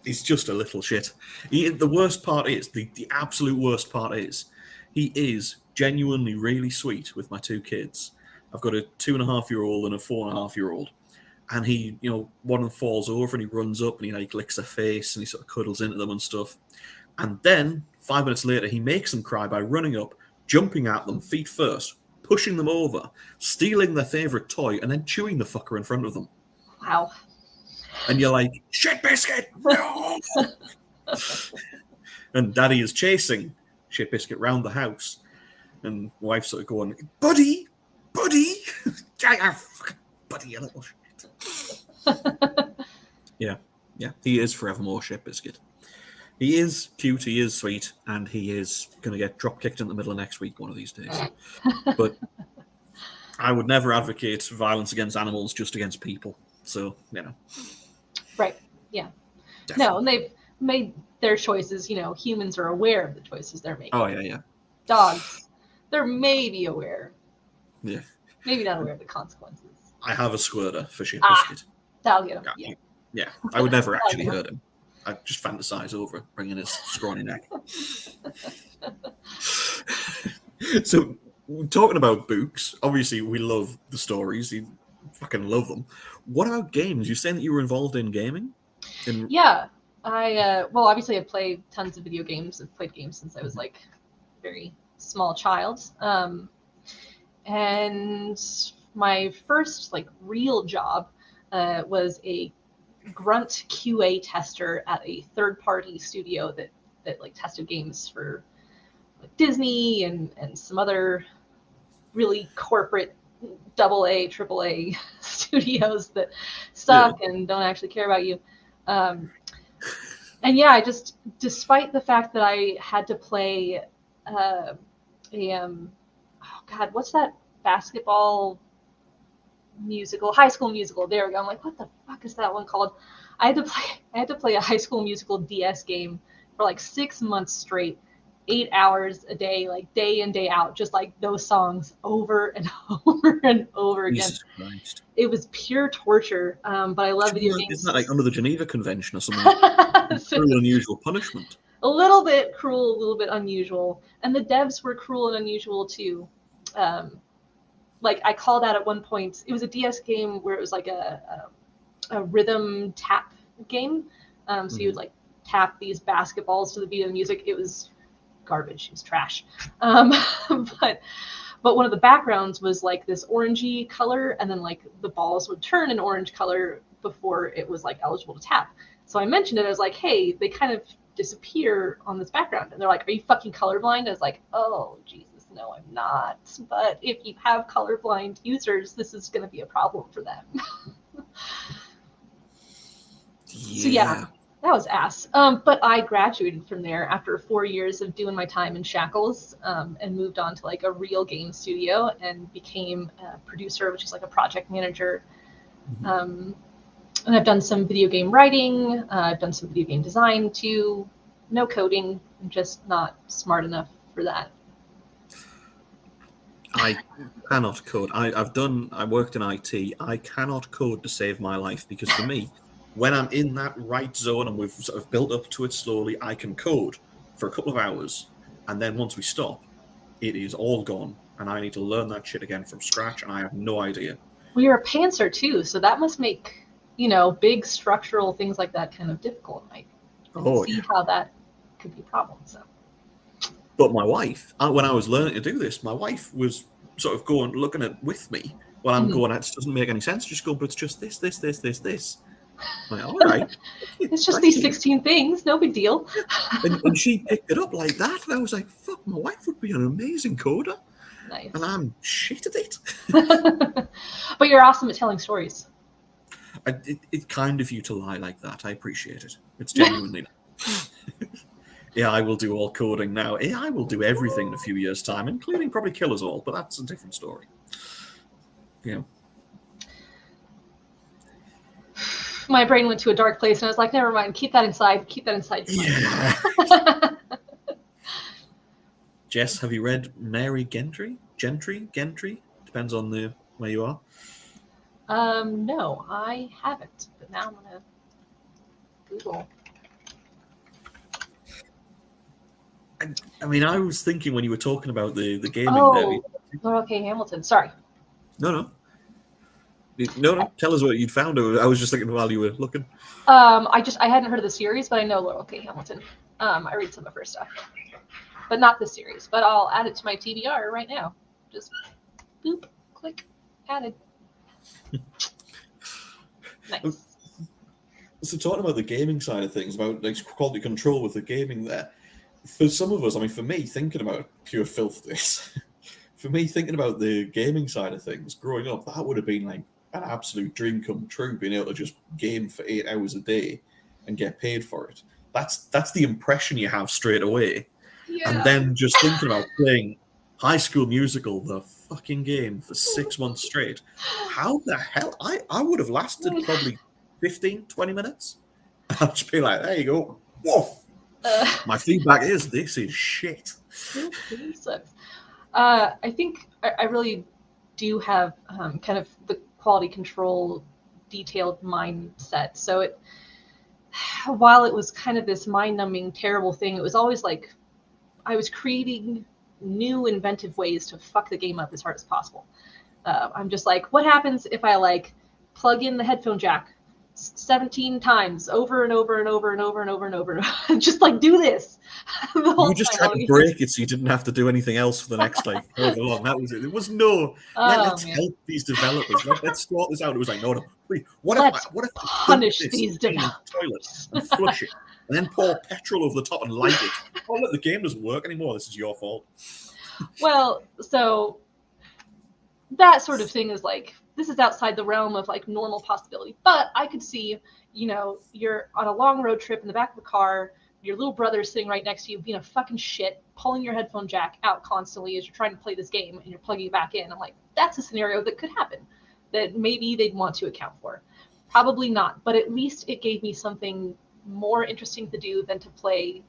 He's just a little shit. The worst part is, the absolute worst part is, he is genuinely really sweet with my two kids. I've got a 2.5-year-old and a 4.5-year-old. And he, one of them falls over and he runs up and he like licks their face and he sort of cuddles into them and stuff. And then 5 minutes later, he makes them cry by running up, jumping at them feet first, pushing them over, stealing their favorite toy, and then chewing the fucker in front of them. Wow. And you're like, shit biscuit, no! And Daddy is chasing Shit Biscuit round the house. And wife's sort of going, buddy, buddy, buddy, you little shit. Yeah, he is forevermore Shit Biscuit. He is cute, he is sweet, and he is going to get drop kicked in the middle of next week one of these days. But I would never advocate violence against animals, just against people. So, Right. Yeah. Definitely. No, and they've made their choices. Humans are aware of the choices they're making. Oh, yeah. Dogs, they're maybe aware. Yeah. Maybe not aware of the consequences. I have a squirter for Shit Biscuit. That'll get him. Yeah. I would never actually hurt him. I'd just fantasize over it, bringing his scrawny neck. So, talking about books, obviously we love the stories. You fucking love them. What about games? You saying that you were involved in gaming? Yeah. Obviously I play tons of video games. I've played games since I was like a very small child. And my first like real job was a grunt QA tester at a third-party studio that like tested games for like Disney and some other really corporate AA, AAA studios that suck and don't actually care about you. And yeah, I just, despite the fact that I had to play what's that basketball musical, High School Musical. There we go. I'm like, what the fuck is that one called? I had to play a High School Musical DS game for like 6 months straight, 8 hours a day, like day in, day out, just like those songs over and over and over again. Jesus Christ. It was pure torture, but I love video games. Isn't that like under the Geneva Convention or something? Cruel and unusual punishment. A little bit cruel, a little bit unusual. And the devs were cruel and unusual too. Like I called out at one point, it was a DS game where it was like a rhythm tap game. So you would like tap these basketballs to the beat of the music. It was garbage. It was trash. But one of the backgrounds was like this orangey color, and then like the balls would turn an orange color before it was like eligible to tap. So I mentioned it. I was like, hey, they kind of disappear on this background. And they're like, are you fucking colorblind? I was like, oh, Jesus, no, I'm not. But if you have colorblind users, this is going to be a problem for them. So yeah, that was ass. But I graduated from there after 4 years of doing my time in shackles, and moved on to like a real game studio and became a producer, which is like a project manager. And I've done some video game writing. I've done some video game design too. No coding. I'm just not smart enough for that. I cannot code. I worked in IT. I cannot code to save my life, because for me, when I'm in that right zone and we've sort of built up to it slowly, I can code for a couple of hours. And then once we stop, it is all gone. And I need to learn that shit again from scratch. And I have no idea. Well, you're a pantser too. So that must make, big structural things like that kind of difficult. I can see how that could be a problem. So. But my wife, when I was learning to do this, my wife was sort of looking at with me while I'm going, it doesn't make any sense. Just go, but it's just this. I'm like, all right. It's just these 16 things. No big deal. and she picked it up like that. And I was like, fuck, my wife would be an amazing coder. Nice. And I'm shit at it. But you're awesome at telling stories. It's kind of you to lie like that. I appreciate it. It's genuinely. AI will do all coding now. AI will do everything in a few years' time, including probably kill us all, but that's a different story. Yeah. My brain went to a dark place, and I was like, never mind. Keep that inside. Yeah. Jess, have you read Mary Gentry? Gentry? Depends on where you are. No, I haven't. But now I'm going to Google I mean, I was thinking when you were talking about the gaming there. Oh, Laurel K. Hamilton. Sorry. No. No. Tell us what you'd found. I was just thinking while you were looking. I hadn't heard of the series, but I know Laurel K. Hamilton. I read some of her stuff, but not the series. But I'll add it to my TBR right now. Just boop, click, added. Nice. So talking about the gaming side of things, about like quality control with the gaming there, for some of us, I mean, for me, thinking about pure filth this, for me, thinking about the gaming side of things, growing up, that would have been like an absolute dream come true, being able to just game for 8 hours a day and get paid for it. That's the impression you have straight away. Yeah. And then just thinking about playing High School Musical, the fucking game, for 6 months straight. How the hell? I would have lasted probably 15, 20 minutes. I'd just be like, there you go. Whoa. My feedback is this is shit. It sucks. I think I really do have kind of the quality control detailed mindset. So while it was kind of this mind-numbing, terrible thing, it was always like I was creating new inventive ways to fuck the game up as hard as possible. I'm just like, what happens if I like plug in the headphone jack 17 times over and over and over and over and over and over, just like do this the whole You just time. tried to break it so you didn't have to do anything else for the next like however long. That was it. There was no let's help these developers. Let's sort this out. It was like, no, please. What if I punish these developers and flush it and then pour petrol over the top and light it? Oh look, the game doesn't work anymore. This is your fault. Well, so that sort of thing is like, this is outside the realm of like normal possibility. But I could see, you're on a long road trip in the back of the car, your little brother's sitting right next to you being a fucking shit, pulling your headphone jack out constantly as you're trying to play this game and you're plugging it back in. I'm like, that's a scenario that could happen that maybe they'd want to account for. Probably not, but at least it gave me something more interesting to do than to play,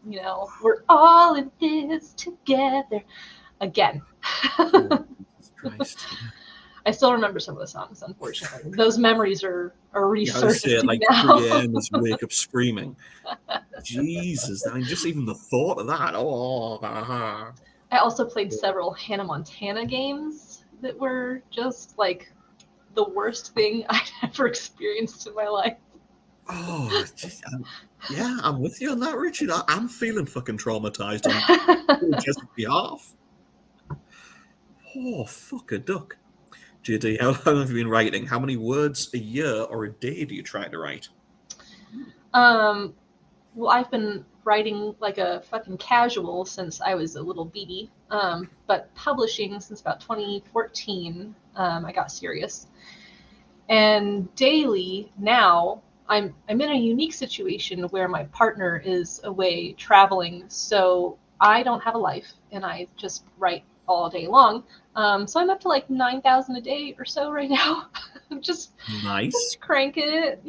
we're all in this together again. Christ. I still remember some of the songs, unfortunately. Those memories are resurfacing like now. 3 a.m. as you wake up screaming. Jesus, I mean, just even the thought of that. Oh, I also played several Hannah Montana games that were just like the worst thing I'd ever experienced in my life. Oh, I'm with you on that, Richard. I'm feeling fucking traumatized on Jez's behalf. Oh, fuck a duck. JD, how long have you been writing? How many words a year or a day do you try to write? Well, I've been writing like a fucking casual since I was a little baby, but publishing since about 2014. I got serious, and daily now I'm in a unique situation where my partner is away traveling, so I don't have a life, and I just write all day long. So I'm up to like 9,000 a day or so right now. just cranking it,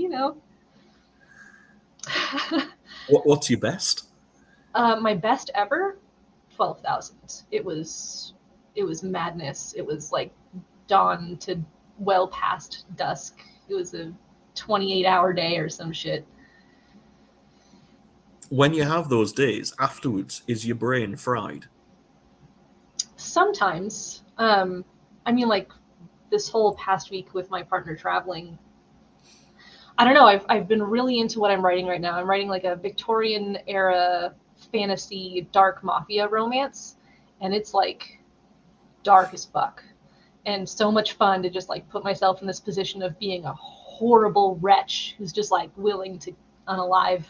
What's your best? My best ever, 12,000. It was madness. It was like dawn to well past dusk. It was a 28-hour day or some shit. When you have those days afterwards, is your brain fried? Sometimes. I mean, like this whole past week with my partner traveling, I don't know. I've been really into what I'm writing right now. I'm writing like a Victorian era fantasy dark mafia romance, and it's like dark as fuck and so much fun to just like put myself in this position of being a horrible wretch who's just like willing to unalive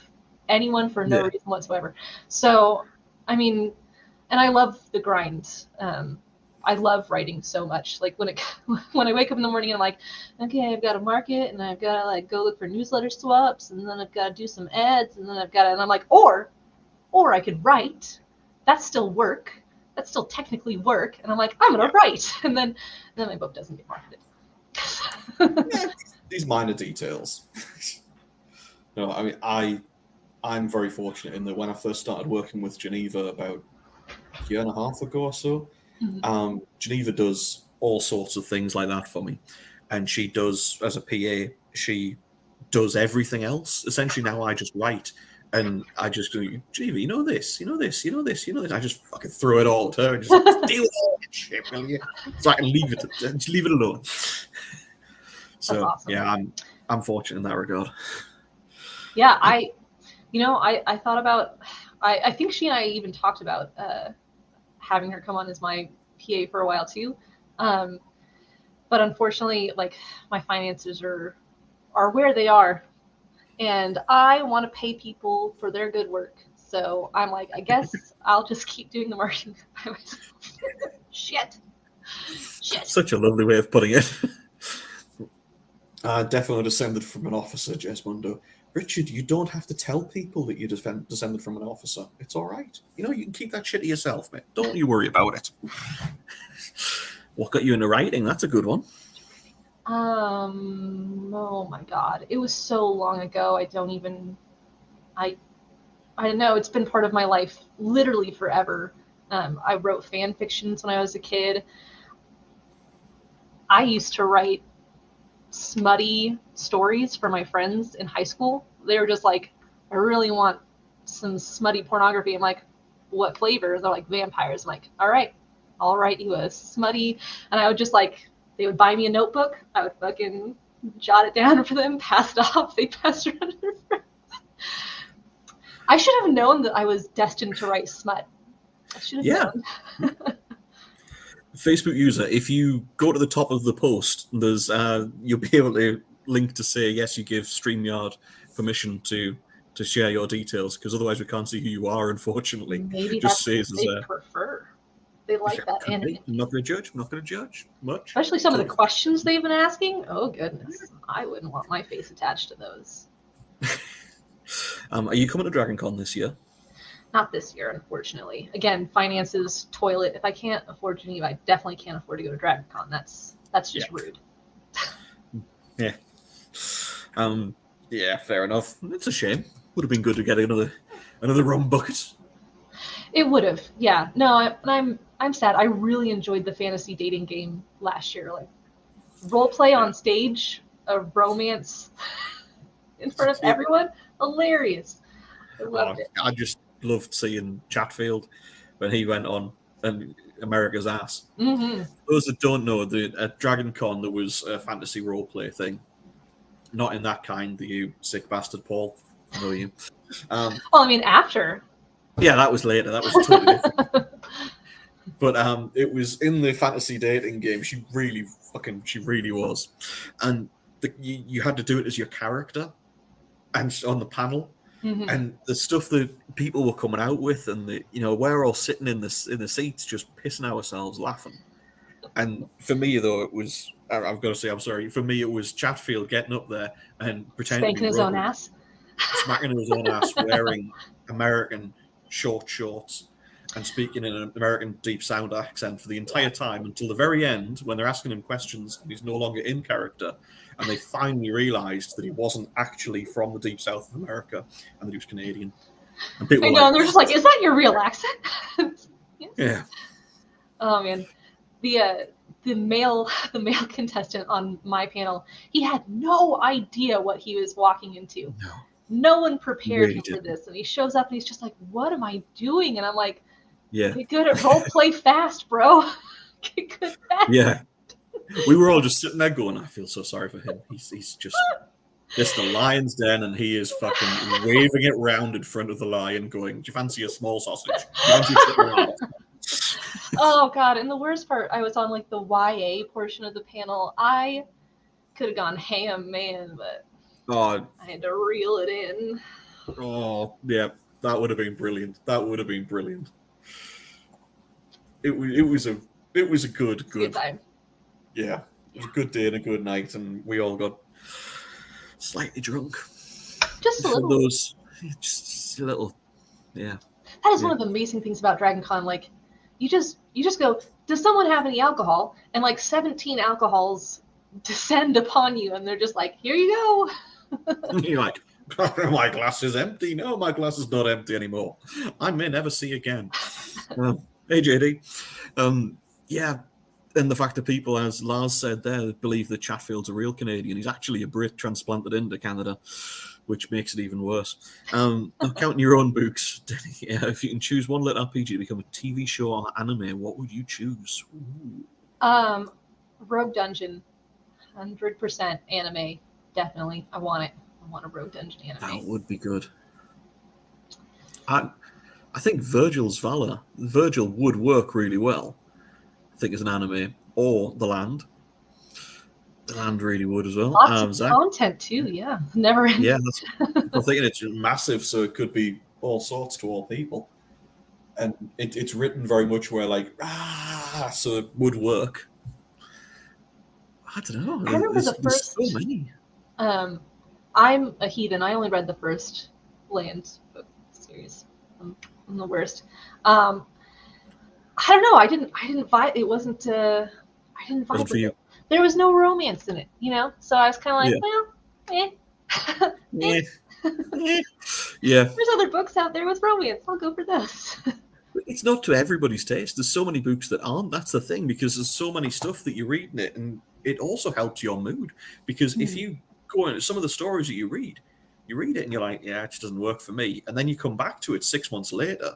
anyone for no reason whatsoever. So, I mean, and I love the grind. I love writing so much. Like when I wake up in the morning and I'm like, okay, I've got to market and I've got to like go look for newsletter swaps and then I've got to do some ads and then and I'm like, or I could write. That's still work. That's still technically work. And I'm like, I'm going to write. And then my book doesn't get marketed. These minor details. No, I mean, I'm very fortunate in that when I first started working with Geneva about a year and a half ago or so, Geneva does all sorts of things like that for me. And she does, as a PA, she does everything else. Essentially now I just write And I just go, Jeeva, you know this, you know this, you know this, you know this. I just fucking throw it all at her and just like, deal with all that shit, will you? So I can just leave it alone. That's So awesome. yeah, I'm fortunate in that regard. Yeah, I thought about, I think she and I even talked about having her come on as my PA for a while too. But unfortunately, like, my finances are where they are, and I want to pay people for their good work. So I'm like, I guess I'll just keep doing the marketing by myself. Shit. Such a lovely way of putting it. Definitely descended from an officer, Jez Mundo. Richard, you don't have to tell people that you descended from an officer. It's all right. You know, you can keep that shit to yourself, mate. Don't you worry about it. What got you into writing? That's a good one. Oh my God. It was so long ago. I don't know. It's been part of my life literally forever. I wrote fan fictions when I was a kid. I used to write smutty stories for my friends in high school. They were just like, I really want some smutty pornography. I'm like, what flavors? They're like, vampires. I'm like, all right, I'll write you a smutty. And I would just like, they would buy me a notebook. I would fucking jot it down for them, pass it off. They passed it around to their friends. I should have known that I was destined to write smut. I should have known. Facebook user, if you go to the top of the post, there's you'll be able to link to say yes, you give StreamYard permission to share your details, because otherwise we can't see who you are, unfortunately. Maybe Just that's says what they prefer. They like that anonymity. I'm not going to judge much. Especially some of the questions they've been asking. Oh goodness, I wouldn't want my face attached to those. Are you coming to Dragon Con this year? Not this year, unfortunately. Again, finances, toilet. If I can't afford Geneva, I definitely can't afford to go to Dragon Con. That's just rude. Yeah. Yeah, fair enough. It's a shame. Would have been good to get another rum bucket. It would have, yeah. No, I'm sad. I really enjoyed the fantasy dating game last year. Like, role play on stage, a romance in front of everyone, hilarious. I loved it. I just loved seeing Chatfield when he went on and America's Ass. Mm-hmm. Those that don't know, at Dragon Con there was a fantasy role play thing. Not in that kind, you sick bastard, Paul. I know you. Well, I mean, after. Yeah, that was later. That was totally different. But it was in the fantasy dating game. She really was, and you had to do it as your character, and on the panel, and the stuff that people were coming out with, and we're all sitting in the seats just pissing ourselves laughing. And for me, though, it was, I've got to say, I'm sorry. For me, it was Chatfield getting up there and pretending spanking his own ass, smacking his own ass, wearing American short shorts, and speaking in an American deep sound accent for the entire time until the very end, when they're asking him questions and he's no longer in character, and they finally realised that he wasn't actually from the deep south of America and that he was Canadian. And people they're just like, "Is that your real accent?" Yes. Yeah. Oh man, the male contestant on my panel, he had no idea what he was walking into. No one prepared him for this, and he shows up and he's just like, "What am I doing?" And I'm like, "Get good at role play fast, bro. Get good fast." Yeah, we were all just sitting there going, "I feel so sorry for him. He's just the lion's den, and he is fucking waving it round in front of the lion, going, 'Do you fancy a small sausage?'" Oh god! And the worst part, I was on like the YA portion of the panel. I could have gone ham, man, but I had to reel it in. Oh yeah, that would have been brilliant. It was a good time. Yeah, it was a good day and a good night, and we all got slightly drunk. Just a little. Just a little. Yeah. That is one of the amazing things about Dragon Con. Like, you just go, does someone have any alcohol? And like 17 alcohols descend upon you, and they're just like, here you go. You're like, my glass is empty. No, my glass is not empty anymore. I may never see again. Hey, JD. Yeah, and the fact that people, as Lars said there, believe that Chatfield's a real Canadian. He's actually a Brit transplanted into Canada. which makes it even worse. Now, counting your own books, Denny, if you can choose one lit RPG to become a TV show or anime, what would you choose? Ooh. Rogue Dungeon, 100% anime, definitely. I want it. I want a Rogue Dungeon anime. That would be good. I think Virgil's Valor, Virgil would work really well. I think as an anime, or The Land. The Land really would as well. Lots of content too, yeah. Never ends. Yeah, I'm thinking it's massive, so it could be all sorts to all people. And it's written very much where so it would work. I don't know. I remember the first. So many. I'm a heathen. I only read the first Land book series. I'm the worst. I don't know. I didn't vibe. It wasn't. I didn't vibe with it. There was no romance in it, So I was kind of like, Yeah. There's other books out there with romance. I'll go for those. It's not to everybody's taste. There's so many books that aren't. That's the thing, because there's so many stuff that you read in it, and it also helps your mood. Because if you go into some of the stories that you read it and you're like, yeah, it just doesn't work for me. And then you come back to it 6 months later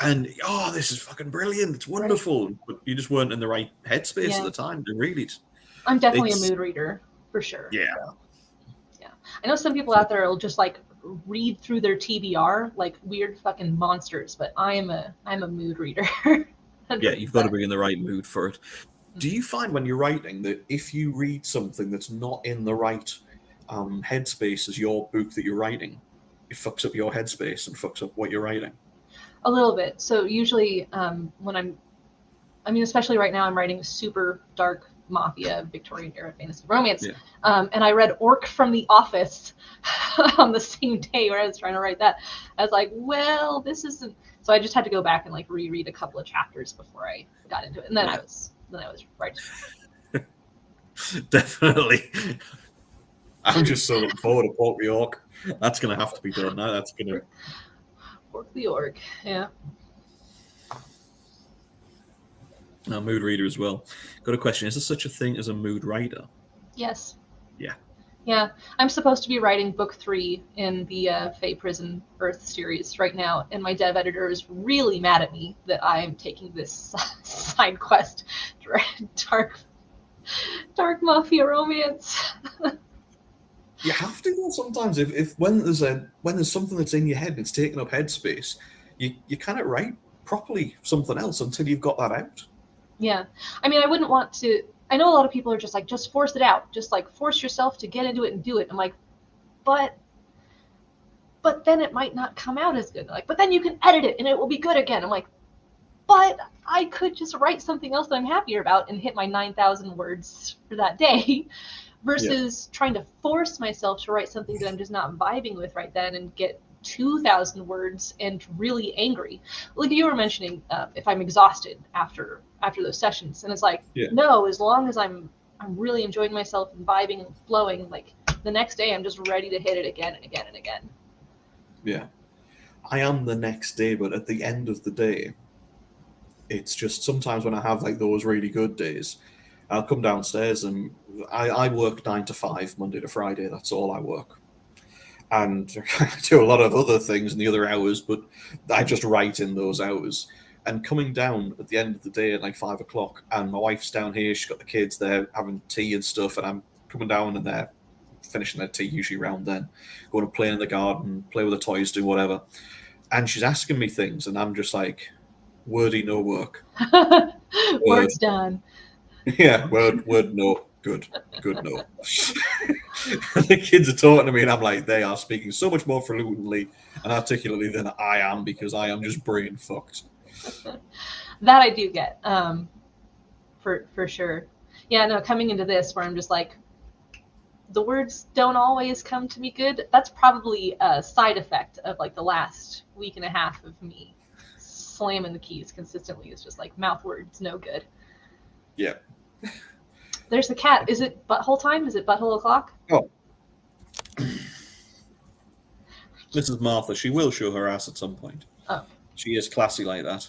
and, this is fucking brilliant. It's wonderful. Right. But you just weren't in the right headspace at the time to read it. I'm definitely a mood reader, for sure. Yeah. So, yeah. I know some people out there will just read through their TBR like weird fucking monsters, but I'm a mood reader. Yeah, you've got to be in the right mood for it. Do you find when you're writing that if you read something that's not in the right headspace as your book that you're writing, it fucks up your headspace and fucks up what you're writing? A little bit. So usually when especially right now, I'm writing super dark mafia Victorian era fantasy romance. Yeah. And I read Orc from The Office on the same day where I was trying to write that. I was like, well, this isn't. So I just had to go back and reread a couple of chapters before I got into it. And then I was writing. Definitely. I'm just so looking forward to Pork the Orc. That's going to have to be done now. That's going to... Pork the Orc, yeah. Now, mood reader as well. Got a question. Is there such a thing as a mood writer? Yes. Yeah. Yeah. I'm supposed to be writing book 3 in the Fae Prison Earth series right now, and my dev editor is really mad at me that I'm taking this side quest, dark mafia romance. You have to though sometimes. If when there's something that's in your head and it's taking up headspace, you can't write properly something else until you've got that out. Yeah. I mean, I wouldn't want to. I know a lot of people are just just force it out. Just force yourself to get into it and do it. I'm like, but then it might not come out as good. But then you can edit it and it will be good again. I'm like, but I could just write something else that I'm happier about and hit my 9,000 words for that day versus trying to force myself to write something that I'm just not vibing with right then and get 2,000 words and really angry. Like you were mentioning, if I'm exhausted after those sessions, and it's no, as long as I'm really enjoying myself and vibing and flowing, the next day I'm just ready to hit it again and again and again. Yeah, I am the next day, but at the end of the day, it's just sometimes when I have those really good days, I'll come downstairs and I work 9 to 5 Monday to Friday. That's all I work. And I do a lot of other things in the other hours, but I just write in those hours. And coming down at the end of the day at 5 o'clock, and my wife's down here, she's got the kids there having tea and stuff, and I'm coming down and they're finishing their tea usually around then, going to play in the garden, play with the toys, do whatever. And she's asking me things, and I'm just like, wordy, no work. Word's done. Yeah, word, no. Good, no. The kids are talking to me, and I'm like, they are speaking so much more fluently and articulately than I am because I am just brain fucked. That I do get, for sure. Yeah, no, coming into this where I'm just the words don't always come to me good. That's probably a side effect of the last week and a half of me slamming the keys consistently. It's just mouth words, no good. Yeah. There's the cat. Is it butthole time? Is it butthole o'clock? Oh. This is Martha. She will show her ass at some point. Oh. She is classy like that.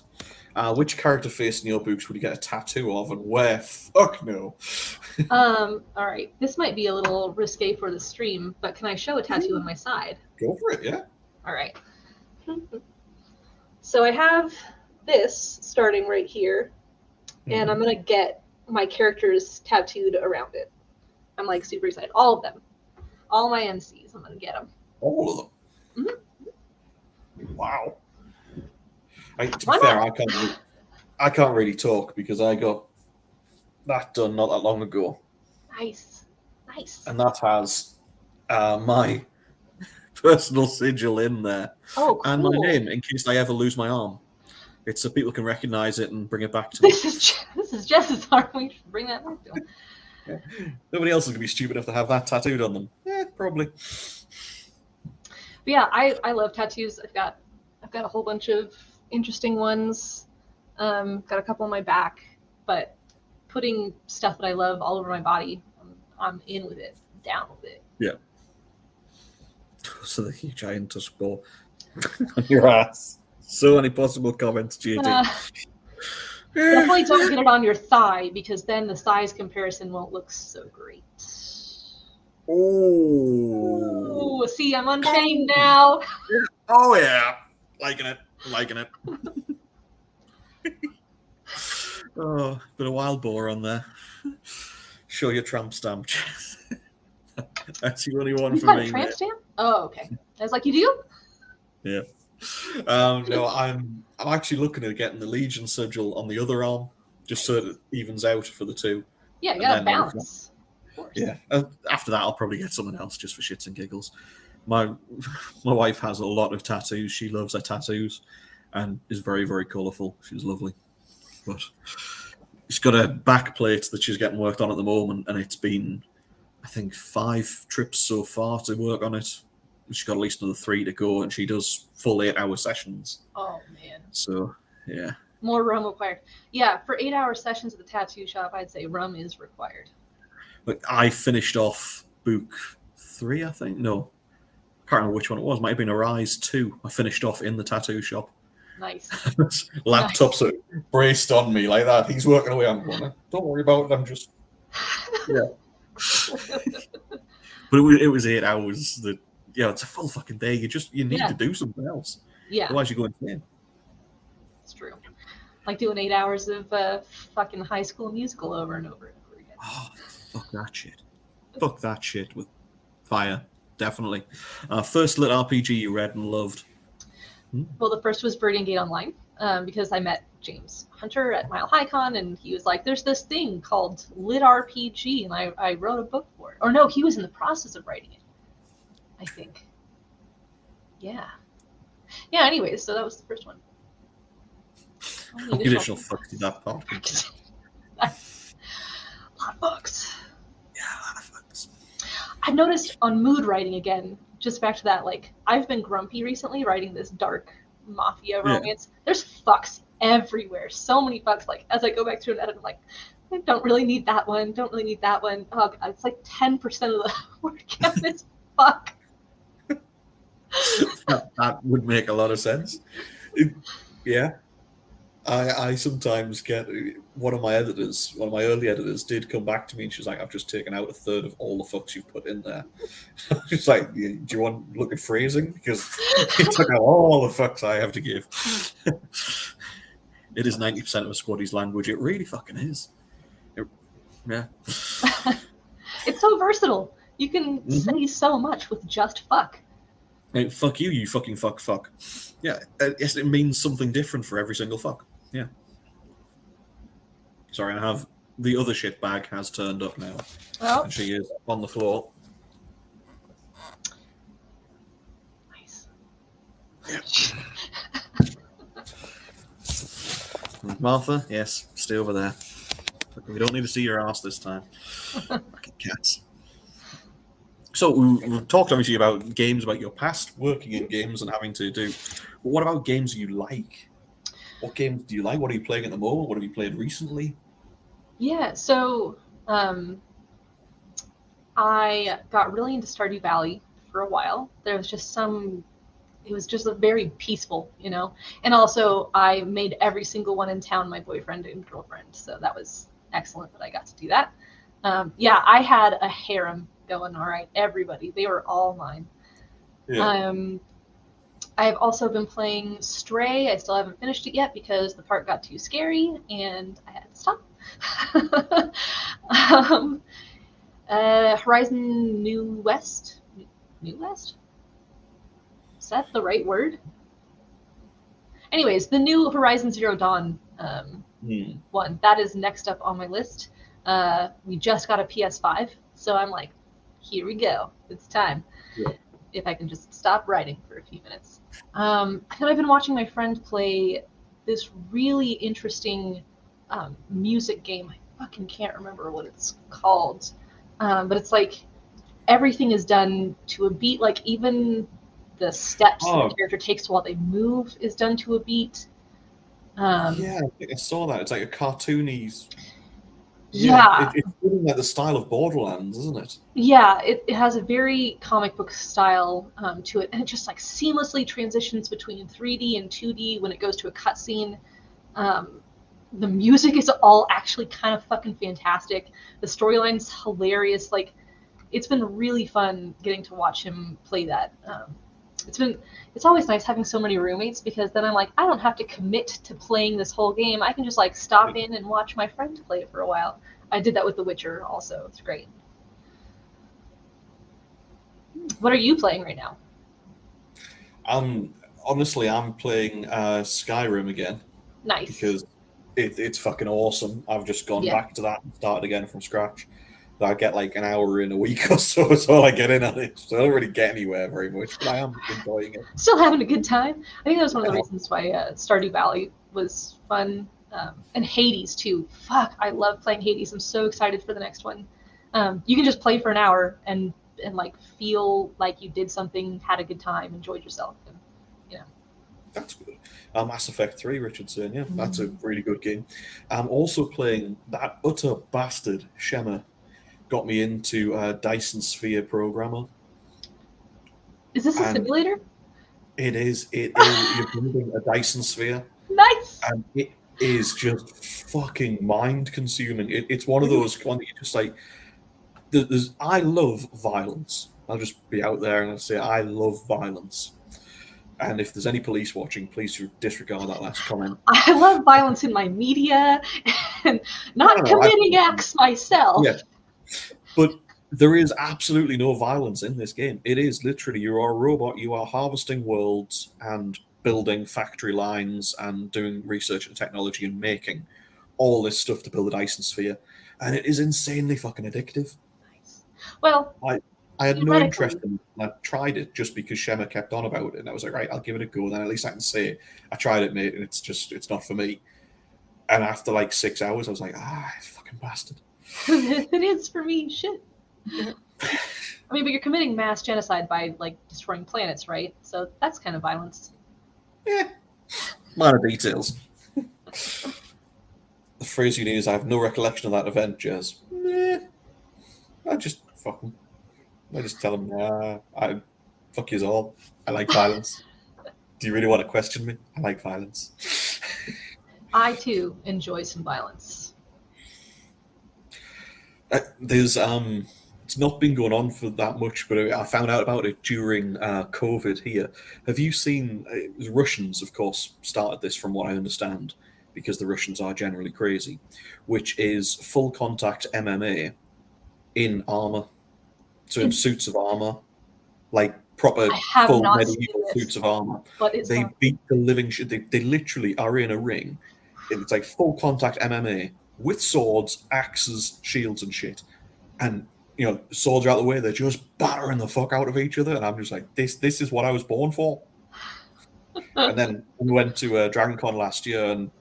Which character face in your books would you get a tattoo of, and where? Fuck no. All right. This might be a little risque for the stream, but can I show a tattoo on my side? Go for it, yeah. All right. So I have this starting right here, and I'm gonna get my characters tattooed around it. I'm like super excited. All of them, all my MCs. I'm gonna get them. All of them. Mm-hmm. Wow. To be fair, I can't really talk because I got that done not that long ago. Nice. And that has my personal sigil in there. Oh, cool. And my name in case I ever lose my arm. It's so people can recognize it and bring it back to me. This is Jez's arm. We should bring that back to him. Yeah. Nobody else is gonna be stupid enough to have that tattooed on them. Probably. But yeah, I love tattoos. I've got a whole bunch of interesting ones. Got a couple on my back, but putting stuff that I love all over my body, I'm in with it, down with it. Yeah. So the giant touch ball on your ass. So many possible comments, JD. Definitely don't get it on your thigh, because then the size comparison won't look so great. Oh. See, I'm unchained now. Oh yeah, liking it. Oh, bit of wild boar on there. Show your tramp stamp. That's the only one You for got me. a tramp stamp? Oh, okay. I was like, you do? Yeah. No, I'm actually looking at getting the Legion sigil on the other arm, just so it evens out for the two. Yeah, you gotta balance. Yeah. After that, I'll probably get something else just for shits and giggles. My wife has a lot of tattoos. She loves her tattoos, and is very, very colourful. She's lovely, but she's got a back plate that she's getting worked on at the moment, and it's been, I think, 5 trips so far to work on it. She's got at least another 3 to go, and she does full 8-hour sessions. Oh man. So yeah. More rum required. Yeah, for 8-hour sessions at the tattoo shop, I'd say rum is required. But I finished off book 3, I think. No, I can't remember which one it was. Might have been Arise 2. I finished off in the tattoo shop. Nice. Laptops are braced on me like that. He's working away. I'm going, don't worry about it. I'm just, yeah. But it was 8 hours. That it's a full fucking day. You need to do something else. Yeah. Otherwise, you're going insane. It's true. Like doing 8 hours of fucking High School Musical over and over and over again. Oh, fuck that shit. Fuck that shit with fire. Definitely. First lit RPG you read and loved. Well, the first was Birding Gate Online, because I met James Hunter at Mile High Con, and he was like, there's this thing called Lit RPG, and I wrote a book for it. Or no, he was in the process of writing it, I think. Yeah. Yeah, anyways, so that was the first one. Additional fucks to that part. A lot of books. Yeah, a lot of fucks. I've noticed on mood writing again, just back to that, like, I've been grumpy recently writing this dark mafia romance. There's fucks everywhere. So many fucks. Like, as I go back through and edit, I'm like, I don't really need that one. Don't really need that one. Oh, God, it's like 10% of the work on this fuck. That would make a lot of sense. Yeah. I sometimes get one of my early editors did come back to me and she's like, I've just taken out 1/3 of all the fucks you've put in there. She's like, do you want to look at phrasing? Because you took out all the fucks I have to give. It is 90% of a squaddie's language. It really fucking is. Yeah. It's so versatile. You can say so much with just fuck. Hey, fuck you, you fucking fuck. Yeah, yes, it means something different for every single fuck. Yeah. Sorry, I have the other shit bag has turned up now. Oh. And she is on the floor. Nice. Yeah. Martha, yes, stay over there. We don't need to see your ass this time. Fucking cats. So we've talked obviously about games, about your past working in games and having to do. But what about games you like? What games do you like? What are you playing at the moment? What have you played recently? Yeah, so I got really into Stardew Valley for a while. There was just some it was just very peaceful, And also, I made every single one in town my boyfriend and girlfriend, so that was excellent that I got to do that. Yeah, I had a harem going. All right, everybody, they were all mine. Yeah. I've also been playing Stray. I still haven't finished it yet because the part got too scary and I had to stop. um, Horizon New West. New West? Is that the right word? Anyways, the new Horizon Zero Dawn one. That is next up on my list. We just got a PS5, so I'm like, here we go. It's time. Yeah. If I can just stop writing for a few minutes. And I've been watching my friend play this really interesting music game. I fucking can't remember what it's called. But it's like everything is done to a beat. Like even the steps that the character takes while they move is done to a beat. Yeah, I think I saw that. It's like a cartoony. Yeah. It's really like the style of Borderlands, isn't it? Yeah, it has a very comic book style to it, and it just like seamlessly transitions between 3D and 2D when it goes to a cutscene. The music is all actually kind of fucking fantastic. The storyline's hilarious. Like, it's been really fun getting to watch him play that. It's always nice having so many roommates because then I'm like, I don't have to commit to playing this whole game. I can just like stop in and watch my friend play it for a while. I did that with The Witcher also. It's great. What are you playing right now? Honestly, I'm playing Skyrim again. Nice. Because it's fucking awesome. I've just gone back to that and started again from scratch. I get like an hour in a week or so. That's all I get in on it. So I don't really get anywhere very much, but I am enjoying it. Still having a good time. I think that was one of the reasons why Stardew Valley was fun. And Hades too. Fuck, I love playing Hades. I'm so excited for the next one. You can just play for an hour and like feel like you did something, had a good time, enjoyed yourself, and That's good. Mass Effect 3, Richardson. Yeah, that's a really good game. I'm also playing that utter bastard Shema. Got me into Dyson Sphere Programmer. Is this a simulator? It is. It is. You're building a Dyson Sphere. Nice. And it is just fucking mind consuming. It's one of those one that you just like. I love violence. I'll just be out there and I'll say I love violence. And if there's any police watching, please disregard that last comment. I love violence in my media and not committing acts myself. Yeah. But there is absolutely no violence in this game. It is literally you are a robot, you are harvesting worlds and building factory lines and doing research and technology and making all this stuff to build a Dyson Sphere. And it is insanely fucking addictive. Nice. Well, I had no interest in it. I tried it just because Shema kept on about it. And I was like, right, I'll give it a go. Then at least I can say, I tried it, mate, and it's not for me. And after like 6 hours, I was like, fucking bastard. It is for me, shit. I mean, but you're committing mass genocide by like destroying planets, right? So that's kind of violence. Yeah. Minor details. The phrase you need is I have no recollection of that event, Jez. I just fuck them. I just tell them, I fuck you all. I like violence. Do you really want to question me? I like violence. I too enjoy some violence. There's it's not been going on for that much, but I found out about it during COVID here. Have you seen? Russians, of course, started this, from what I understand, because the Russians are generally crazy, which is full contact MMA in armor, so in suits of armor, like proper full medieval suits of armor. They beat the living shit. They literally are in a ring. It's like full contact MMA with swords, axes, shields, and shit. And swords are out the way. They're just battering the fuck out of each other. And I'm just like, this is what I was born for. And then we went to DragonCon last year, and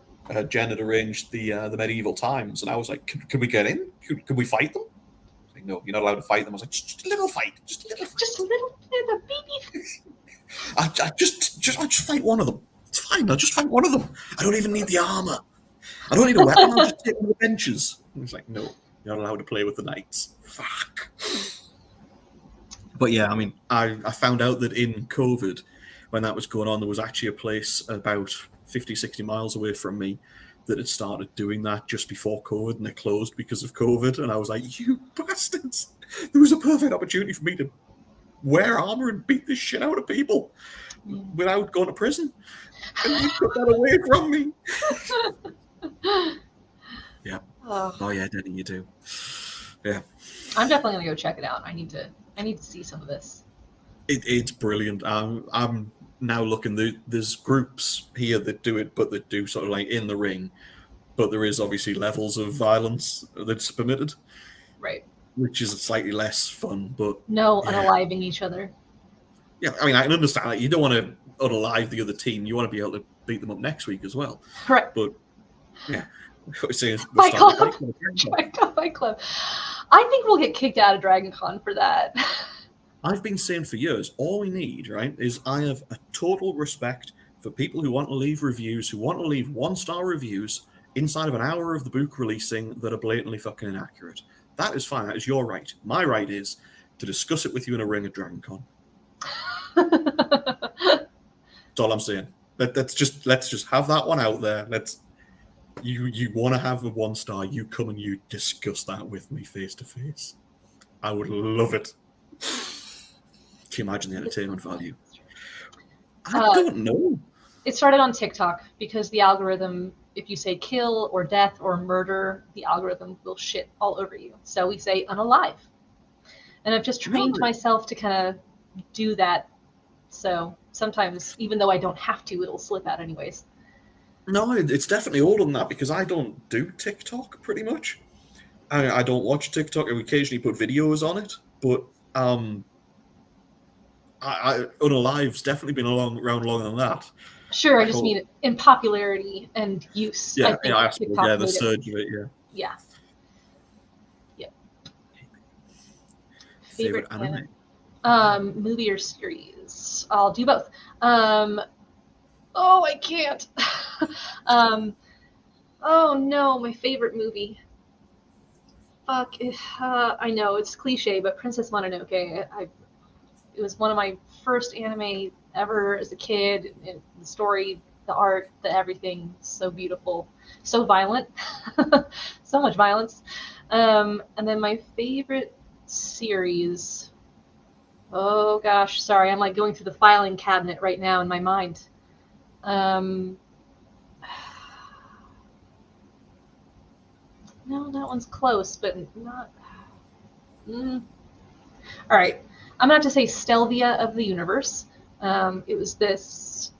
Jen had arranged the medieval times, and I was like, can we get in? Can we fight them? Like, no, you're not allowed to fight them. I was like, just a little fight, just a little baby. I just fight one of them. It's fine. I'll just fight one of them. I don't even need the armor. I don't need a weapon. I'll just take one of the benches. I was like, no, you're not allowed to play with the knights. Fuck. But yeah, I mean, I found out that in COVID, when that was going on, there was actually a place about 50, 60 miles away from me that had started doing that just before COVID, and they closed because of COVID. And I was like, you bastards! There was a perfect opportunity for me to wear armor and beat the shit out of people without going to prison. And you took that away from me. Yeah. Oh yeah, Denny, you do. Yeah. I'm definitely gonna go check it out. I need to see some of this. It's brilliant. I'm now looking. There's groups here that do it, but that do sort of like in the ring. But there is obviously levels of violence that's permitted, Right. which is slightly less fun. But No yeah. unaliving each other. Yeah, I mean, I can understand that. You don't want to unalive the other team. You want to be able to beat them up next week as well. Correct. But yeah, Fight Club. Fight Club. I think we'll get kicked out of Dragon Con for that. I've been saying for years, all we need, right, is I have a total respect for people who want to leave reviews, who want to leave 1-star reviews inside of an hour of the book releasing that are blatantly fucking inaccurate. That is fine. That is your right. My right is to discuss it with you in a ring at Dragon Con. That's all I'm saying. Let's just have that one out there. You want to have a 1-star, you come and you discuss that with me face to face. I would love it. Can you imagine the entertainment value? I don't know. It started on TikTok because the algorithm, if you say kill or death or murder, the algorithm will shit all over you. So we say unalive. And I've just trained myself to kind of do that. So sometimes, even though I don't have to, it'll slip out anyways. No, it's definitely older than that because I don't do TikTok pretty much. I don't watch TikTok. I occasionally put videos on it, but Unalive's definitely been around longer than that. Sure, I just mean in popularity and use. Yeah, I suppose, the surge of it, yeah. Yep. Favorite anime? Movie or series? I'll do both. I can't. Oh no, my favorite movie. Fuck. I know it's cliche, but Princess Mononoke. It was one of my first anime ever as a kid. The story, the art, the everything, so beautiful, so violent, so much violence. And then my favorite series. Oh gosh, sorry, I'm like going through the filing cabinet right now in my mind. No, that one's close, but not. All right, I'm gonna have to say Stelvia of the Universe. It was this.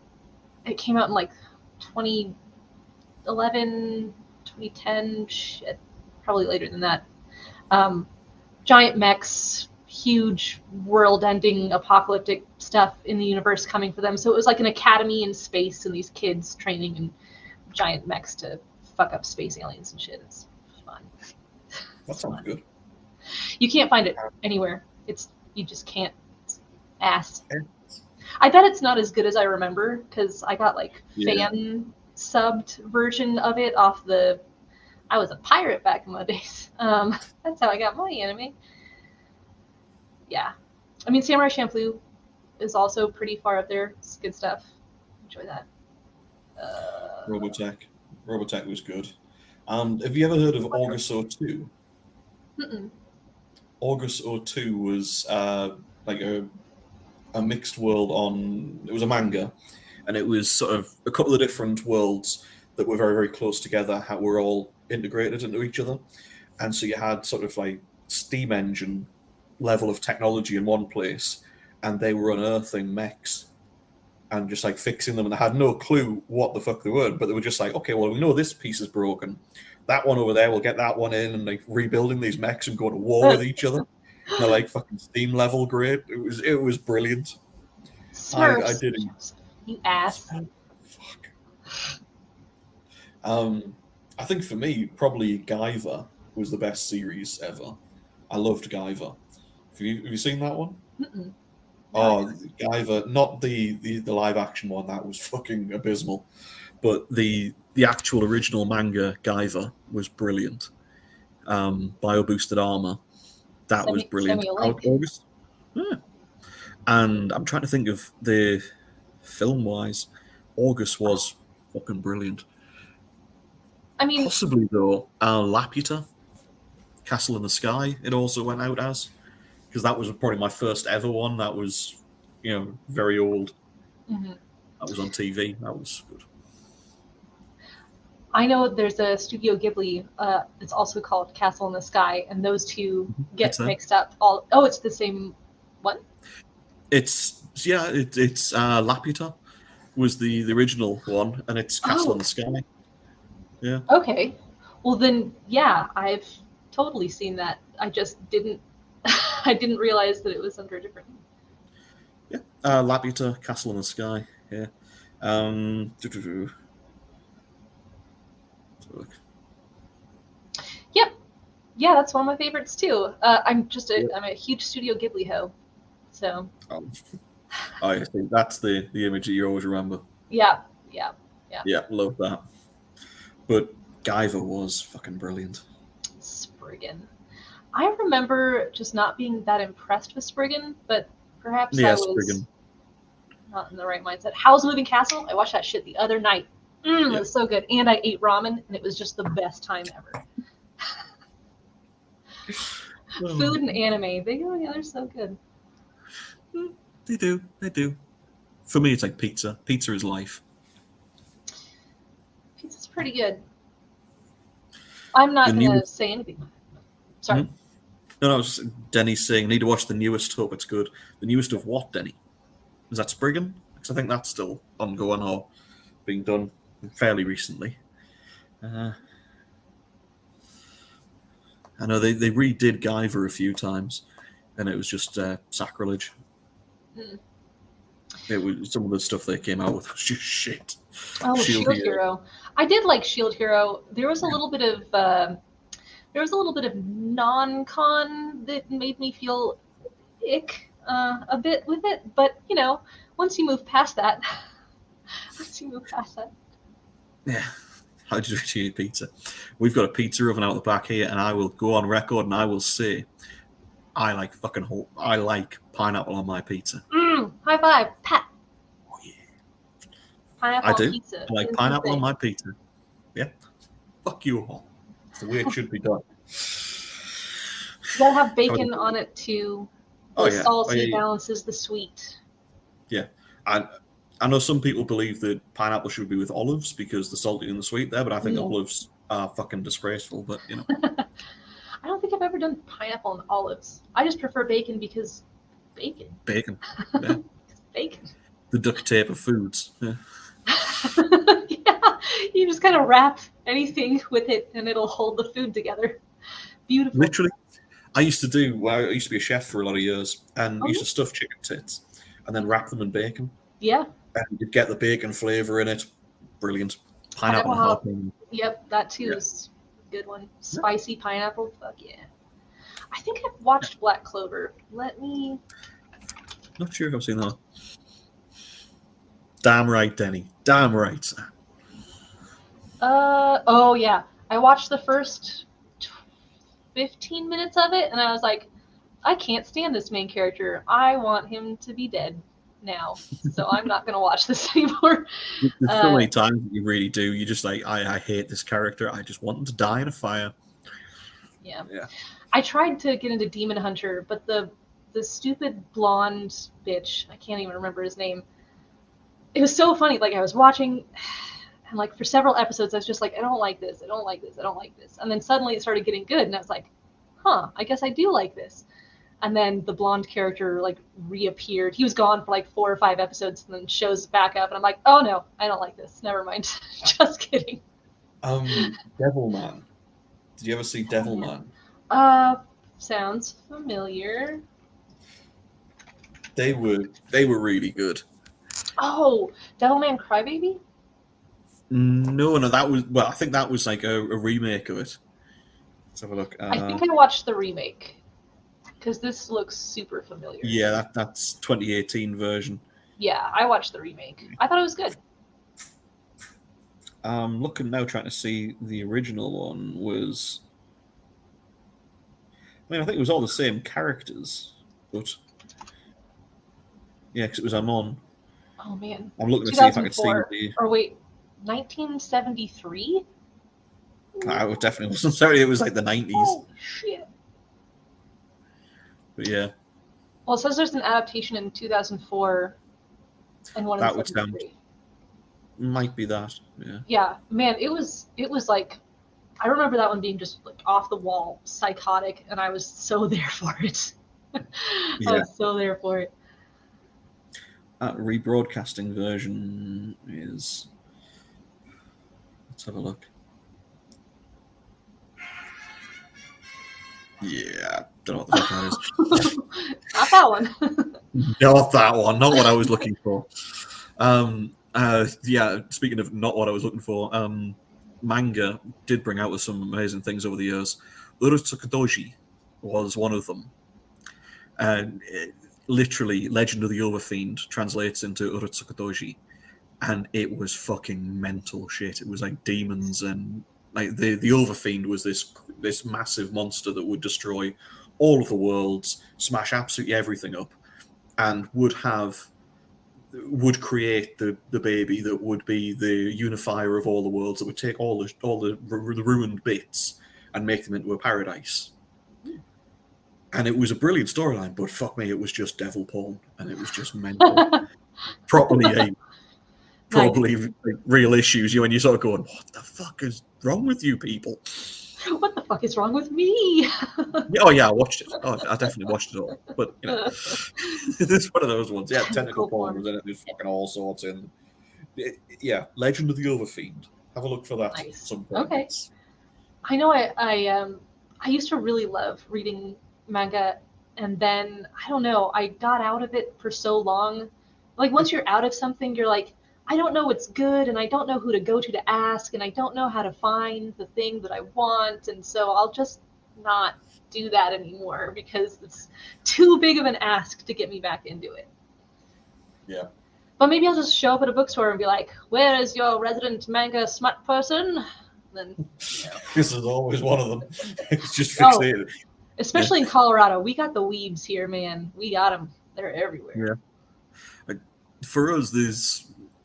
It came out in like 2011, 2010. Shit, probably later than that. Giant mechs, huge world-ending apocalyptic stuff in the universe coming for them. So it was like an academy in space, and these kids training in giant mechs to fuck up space aliens and shit. It's fun. That sounds good. You can't find it anywhere. You just can't ask. I bet it's not as good as I remember because I got like fan subbed version of it off the. I was a pirate back in my days. That's how I got my anime. Yeah, I mean Samurai Champloo is also pretty far up there. It's good stuff. Enjoy that. Robotech was good. Have you ever heard of August 02? August 02 was like a mixed world it was a manga, and it was sort of a couple of different worlds that were very, very close together, how were all integrated into each other. And so you had sort of like steam engine level of technology in one place, and they were unearthing mechs and just like fixing them, and they had no clue what the fuck they were, but they were just like, okay, well, we know this piece is broken. That one over there, we'll get that one in, and like rebuilding these mechs and going to war with each other. And they're like fucking steam level great. It was brilliant. Smurfs. I did it. You ass. Fuck. I think for me, probably Guyver was the best series ever. I loved Guyver. Have you seen that one? Mm-mm. Oh, Guyver, not the live action one. That was fucking abysmal. But the actual original manga Guyver was brilliant. Bio boosted armor. That was brilliant. August. Yeah. And I'm trying to think of the Film-wise, August was fucking brilliant. I mean, Possibly though, Laputa, Castle in the Sky. It also went out as, because that was probably my first ever one. That was, very old. mhm. That was on TV. That was good. I know there's a Studio Ghibli. It's also called Castle in the Sky, and those two It's get there. mixed up. Oh, it's the same one. It's Laputa was the original one, and it's Castle in Oh, the Sky. Yeah, okay. Well then, yeah, I've totally seen that. I just didn't. I didn't realize that it was under a different. yeah. Laputa, Castle in the Sky. Yeah. Let's look. Yep. Yeah, that's one of my favorites too. Yep. I'm a huge Studio Ghibli hoe. So Um, I think that's the image that you always remember. yeah, yeah, yeah. Yeah, love that. But Guyver was fucking brilliant. Spriggan. I remember just not being that impressed with Spriggan, but perhaps I Yeah, was Spriggan. not in the right mindset. Howl's Moving Castle? I watched that shit the other night. It Yeah. was so good. And I ate ramen, and it was just the best time ever. Food and anime, they go together so good. They do. They do. For me, it's like pizza. Pizza is life. Pizza's pretty good. I'm The not gonna newest. say anything. Sorry. No, Denny's saying, need to watch the newest. Hope it's good. The newest of what, Denny? Is that Spriggan? Because I think that's still ongoing or being done fairly recently. I know they redid Guyver a few times, and it was just sacrilege. Mm. It was some of the stuff they came out with was just shit. Oh, Shield Hero. I did like Shield Hero. There was a little bit of non-con that made me feel ick a bit with it, but once you move past that, Yeah. How did you eat pizza? We've got a pizza oven out the back here, and I will go on record and I will say, I like pineapple on my pizza. High five, pat. Oh yeah, Pineapple I on do. pizza. I like pineapple on my pizza. Yeah, fuck you all. It's the way it should be done. You gotta have bacon on it too. Oh The yeah, salty balances the sweet. yeah. I know some people believe that pineapple should be with olives because the salty and the sweet there, but I think olives are fucking disgraceful. But I don't think I've ever done pineapple and olives. I just prefer bacon because bacon. Bacon. Yeah. Bacon. The duct tape of foods. Yeah. Yeah, you just kind of wrap anything with it and it'll hold the food together. Beautiful. Literally. I used to be a chef for a lot of years and used to stuff chicken tits and then wrap them in bacon. Yeah. And you'd get the bacon flavor in it. Brilliant. Pineapple and jalapeno. Yep, that too is a good one. Spicy pineapple. Fuck yeah. I think I've watched Black Clover. Let me. Not sure if I've seen that. Damn right, Denny. Damn right. Oh yeah. I watched the first 15 minutes of it and I was like, I can't stand this main character. I want him to be dead now. So I'm not going to watch this anymore. There's so many times that you really do. You just like, I hate this character. I just want him to die in a fire. Yeah. I tried to get into Demon Hunter, but the stupid blonde bitch, I can't even remember his name. It was so funny. Like I was watching and like for several episodes, I was just like, I don't like this. I don't like this. I don't like this. And then suddenly it started getting good. And I was like, I guess I do like this. And then the blonde character like reappeared. He was gone for like 4 or 5 episodes and then shows back up. And I'm like, oh no, I don't like this. Never mind. Just kidding. Devilman. Did you ever see Devilman? Sounds familiar. They were really good. Oh, Devilman Crybaby? No, that was I think that was like a remake of it. Let's have a look. I think I watched the remake because this looks super familiar. Yeah, that's 2018 version. Yeah, I watched the remake. I thought it was good. I'm looking now, trying to see the original one was. I mean, I think it was all the same characters, but yeah, because it was Amon. Oh man, I'm looking to see if I can see 2004. the. Or wait, 1973. I would definitely wasn't sorry. It was like the 90s. Holy shit! But yeah, Well, it says there's an adaptation in 2004 and one in that would sound 73. might be that. Yeah. Yeah, man, it was like, I remember that one being just like off the wall, psychotic, and I was so there for it. I Yeah. was so there for it. That rebroadcasting version is. Let's have a look. Yeah, don't know what the fuck that is. Not that one. Not that one. Not what I was looking for. Yeah. Speaking of not what I was looking for, manga did bring out with some amazing things over the years. Urotsukidoji was one of them, and literally, Legend of the Overfiend translates into Urotsukidoji, and it was fucking mental shit. It was like demons and like the Overfiend was this massive monster that would destroy all of the worlds, smash absolutely everything up, and would create the baby that would be the unifier of all the worlds, that would take all the ruined bits and make them into a paradise. And it was a brilliant storyline, but fuck me, it was just devil porn, and it was just mental. Probably like, real issues. When you're sort of going, what the fuck is wrong with you people? What the fuck is wrong with me? Oh yeah, I watched it. Oh, I definitely watched it all. But it's one of those ones. Yeah, technical porn was in it. There's fucking all sorts in. Yeah, Legend of the Overfiend. Have a look for that. Nice. Some point. Okay. I know I used to really love reading manga, and then I don't know, I got out of it for so long. Like once you're out of something, you're like, I don't know what's good, and I don't know who to go to ask, and I don't know how to find the thing that I want, and so I'll just not do that anymore because it's too big of an ask to get me back into it. Yeah. But maybe I'll just show up at a bookstore and be like, where is your resident manga smut person? Then, This is always one of them. It's just fixated. Oh, especially in Colorado. We got the weebs here, man. We got them. They're everywhere. Yeah. For us,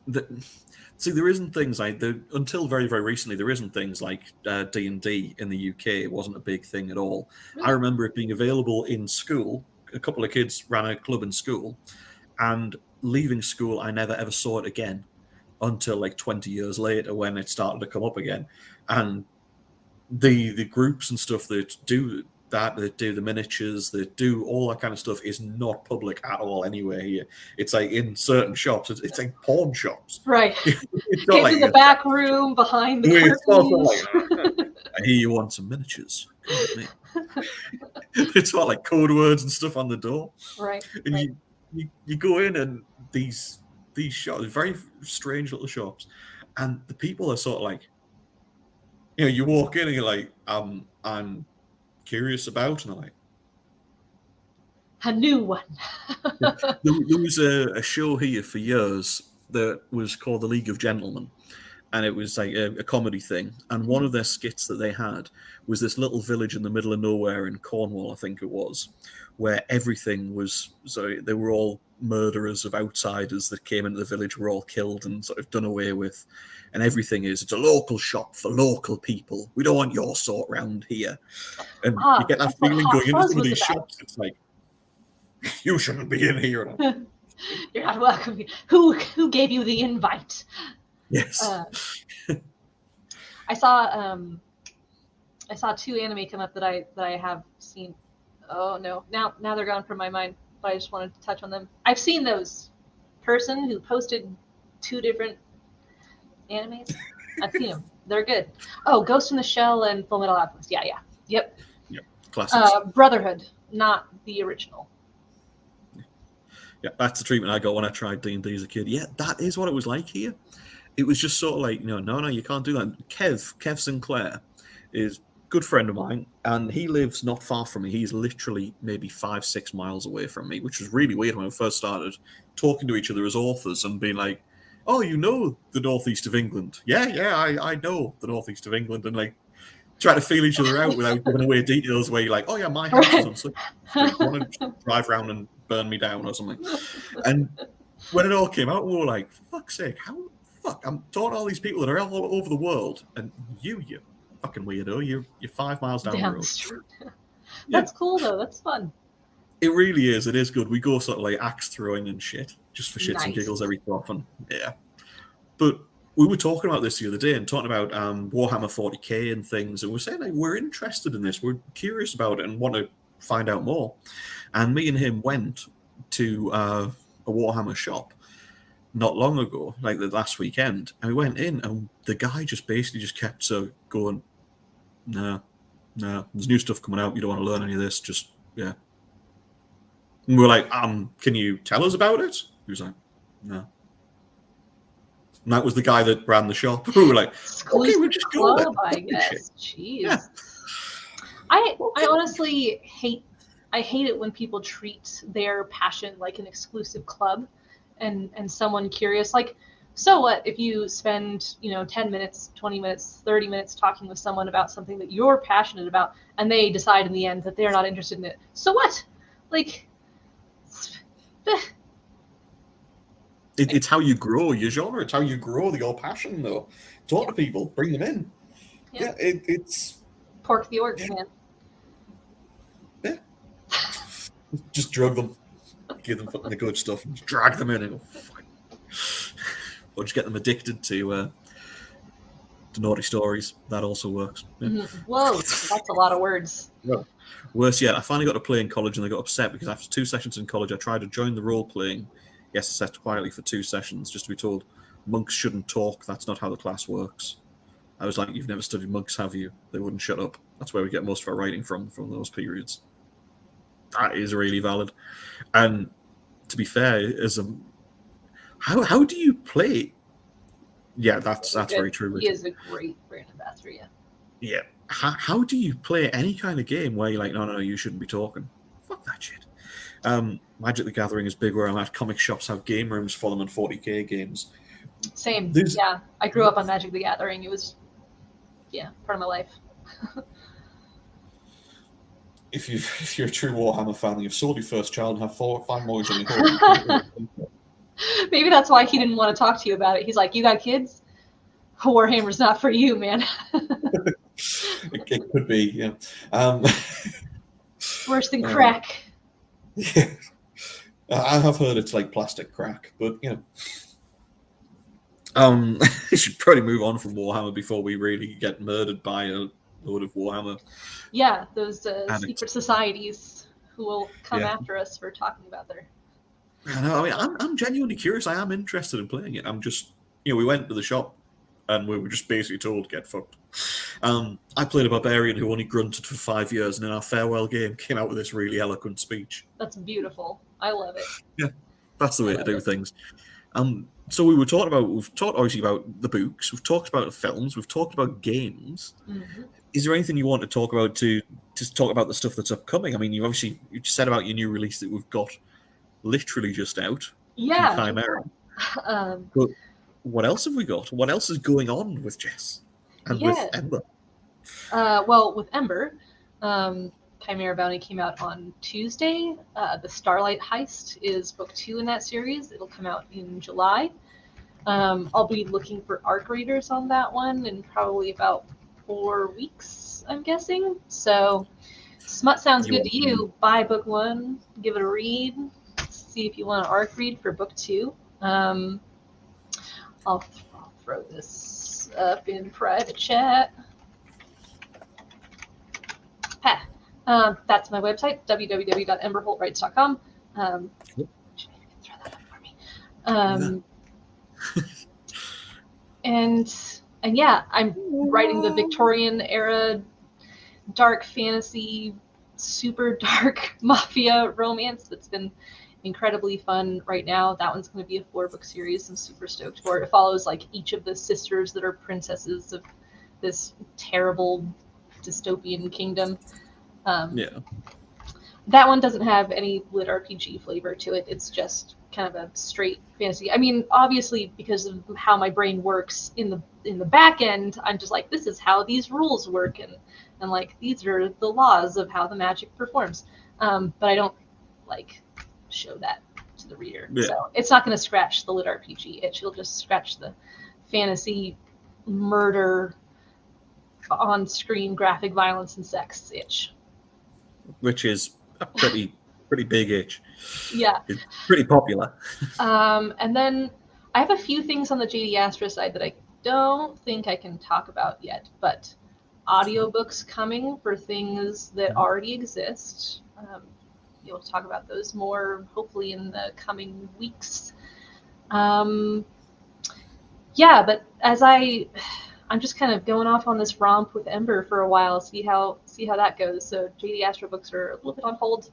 there isn't things like until very, very recently, there isn't things like D&D in the UK. It wasn't a big thing at all. Really? I remember it being available in school. A couple of kids ran a club in school, and leaving school, I never ever saw it again until like 20 years later when it started to come up again. And the groups and stuff that do the miniatures, that do all that kind of stuff is not public at all anywhere here. It's like in certain shops. It's like pawn shops. Right. It's not like in the back room behind the curtains. I hear you want some miniatures. Come with me. It's all like code words and stuff on the door. Right. And right. You go in, and these shops, very strange little shops, and the people are sort of like, you walk in and you're like, I'm curious about, and I'm like, a new one. there was a show here for years that was called The League of Gentlemen, and it was like a comedy thing. And one of their skits that they had was this little village in the middle of nowhere in Cornwall, I think it was, where everything was, so they were all murderers of outsiders that came into the village, were all killed and sort of done away with. And everything it's a local shop for local people. We don't want your sort round here. And you get that feeling going into some of these shops. It's like, you shouldn't be in here. You're not welcome. Who gave you the invite? Yes. I saw 2 anime come up that I have seen. Oh no, now they're gone from my mind. But I just wanted to touch on them. I've seen those person who posted 2 different animes. I've seen them. They're good. Oh, Ghost in the Shell and Full Metal Alchemist. Yeah. Yep. Classics. Brotherhood, not the original. Yeah, that's the treatment I got when I tried D&D as a kid. Yeah, that is what it was like here. It was just sort of like, no, you can't do that. Kev Sinclair is a good friend of mine, and he lives not far from me. He's literally maybe 5-6 miles away from me, which was really weird when we first started talking to each other as authors and being like, oh, you know the northeast of England. Yeah, I know the northeast of England. And like try to feel each other out without giving away details where you're like, oh yeah, my house is on Slip Street. You want to drive around and burn me down or something. And when it all came out, we were like, for fuck's sake, I'm talking to all these people that are all over the world, and you fucking weirdo, you're 5 miles down the Down road. the street. Yeah. That's cool though. That's fun. It really is. It is good. We go sort of like axe throwing and shit, just for shits and Nice. giggles every so often. Yeah. But we were talking about this the other day and talking about Warhammer 40k and things, and we're saying like, we're interested in this, we're curious about it and want to find out more. And me and him went to a Warhammer shop not long ago, like the last weekend, and we went in and the guy just basically just kept going, no, there's new stuff coming out, you don't want to learn any of this, just, yeah. And we were like, can you tell us about it? He was like, no. And that was the guy that ran the shop. We were like, okay, we'll just go club, I guess. Jeez. Yeah. I honestly hate it when people treat their passion like an exclusive club and someone curious. Like, so what if you spend, 10 minutes, 20 minutes, 30 minutes talking with someone about something that you're passionate about and they decide in the end that they're not interested in it? So what? Like, it's how you grow your genre. It's how you grow your passion, though. Talk to people, bring them in. Yeah, it's pork the org, man. Yeah, just drug them, give them the good stuff, and drag them in, and go, fine. Or just get them addicted to naughty stories. That also works. Yeah. Whoa, that's a lot of words. Well, worse yet, I finally got to play in college, and I got upset because after 2 sessions in college, I tried to join the role playing. Yes, I sat quietly for 2 sessions just to be told monks shouldn't talk. That's not how the class works. I was like, you've never studied monks, have you? They wouldn't shut up. That's where we get most of our writing from those periods. That is really valid. And to be fair, how do you play? Yeah, that's very true. He is a great brand ambassador, yeah. Yeah. How do you play any kind of game where you're like, no, you shouldn't be talking? Fuck that shit. Magic the Gathering is big where I'm at. Comic shops have game rooms for them in 40k games. Same. Yeah. I grew up on Magic the Gathering. It was, part of my life. If you're a true Warhammer fan, you've sold your first child and have 4 or 5 more in your home. Maybe that's why he didn't want to talk to you about it. He's like, you got kids? Warhammer's not for you, man. It could be, yeah. Worse than crack. Yeah. I have heard it's like plastic crack, but I should probably move on from Warhammer before we really get murdered by a load of Warhammer. Yeah, those secret societies who will come after us for talking about their. I'm genuinely curious. I am interested in playing it. I'm just, we went to the shop and we were just basically told, get fucked. I played a barbarian who only grunted for 5 years, and in our farewell game came out with this really eloquent speech. That's beautiful. I love it. Yeah, that's the way to do things. So we've talked obviously about the books, we've talked about the films, we've talked about games. Mm-hmm. Is there anything you want to talk about to talk about the stuff that's upcoming? I mean, you said about your new release that we've got literally just out. Yeah. Chimera. But what else have we got? What else is going on with Jez and with Ember? Well, with Ember, Chimera Bounty came out on Tuesday. The Starlight Heist is book 2 in that series. It'll come out in July. I'll be looking for arc readers on that one in probably about 4 weeks, I'm guessing. So, Smut sounds good to you. Buy book 1, give it a read, see if you want to arc read for book 2. I'll throw this up in private chat. That's my website, www.emberholtwrites.com. Throw that up for me. And yeah, I'm writing the Victorian era dark fantasy, super dark mafia romance that's been incredibly fun right now. That one's going to be a 4-book series. I'm super stoked for it. It follows like each of the sisters that are princesses of this terrible dystopian kingdom. That one doesn't have any lit RPG flavor to it. It's just kind of a straight fantasy. I mean, obviously, because of how my brain works in the back end, I'm just like, this is how these rules work, and like these are the laws of how the magic performs. But I don't like show that to to the reader. Yeah. So it's not going to scratch the lit RPG itch. It'll just scratch the fantasy murder on-screen graphic violence and sex itch. Which is a pretty big itch. Yeah. It's pretty popular. And then I have a few things on the J.D. Astra side that I don't think I can talk about yet, but audiobooks coming for things that already exist. You'll talk about those more hopefully in the coming weeks. Yeah, but as I'm just kind of going off on this romp with Ember for a while, see how that goes. So J.D. Astra books are a little bit on hold.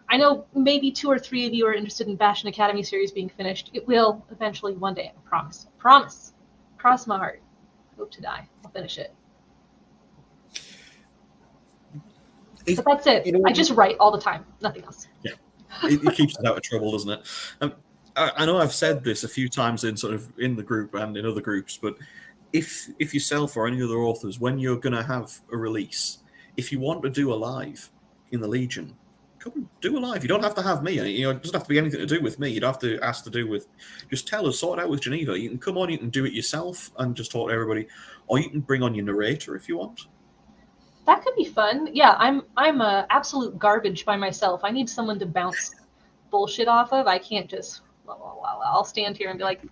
I know maybe 2 or 3 of you are interested in Bastion Academy series being finished. It will eventually one day, I promise. Promise. Cross my heart. Hope to die. I'll finish it. But that's it. You know, I just write all the time. Nothing else. Yeah. It keeps us out of trouble, doesn't it? I know I've said this a few times in the group and in other groups, but if yourself or any other authors, when you're going to have a release, if you want to do a live in the Legion, come and do a live. You don't have to have me. It doesn't have to be anything to do with me. You don't have to ask to do with. Just tell us, sort it out with Geneva. You can come on. You can do it yourself and just talk to everybody, or you can bring on your narrator if you want. That could be fun. Yeah, I'm absolute garbage by myself. I need someone to bounce bullshit off of. I can't just. I'll stand here and be like,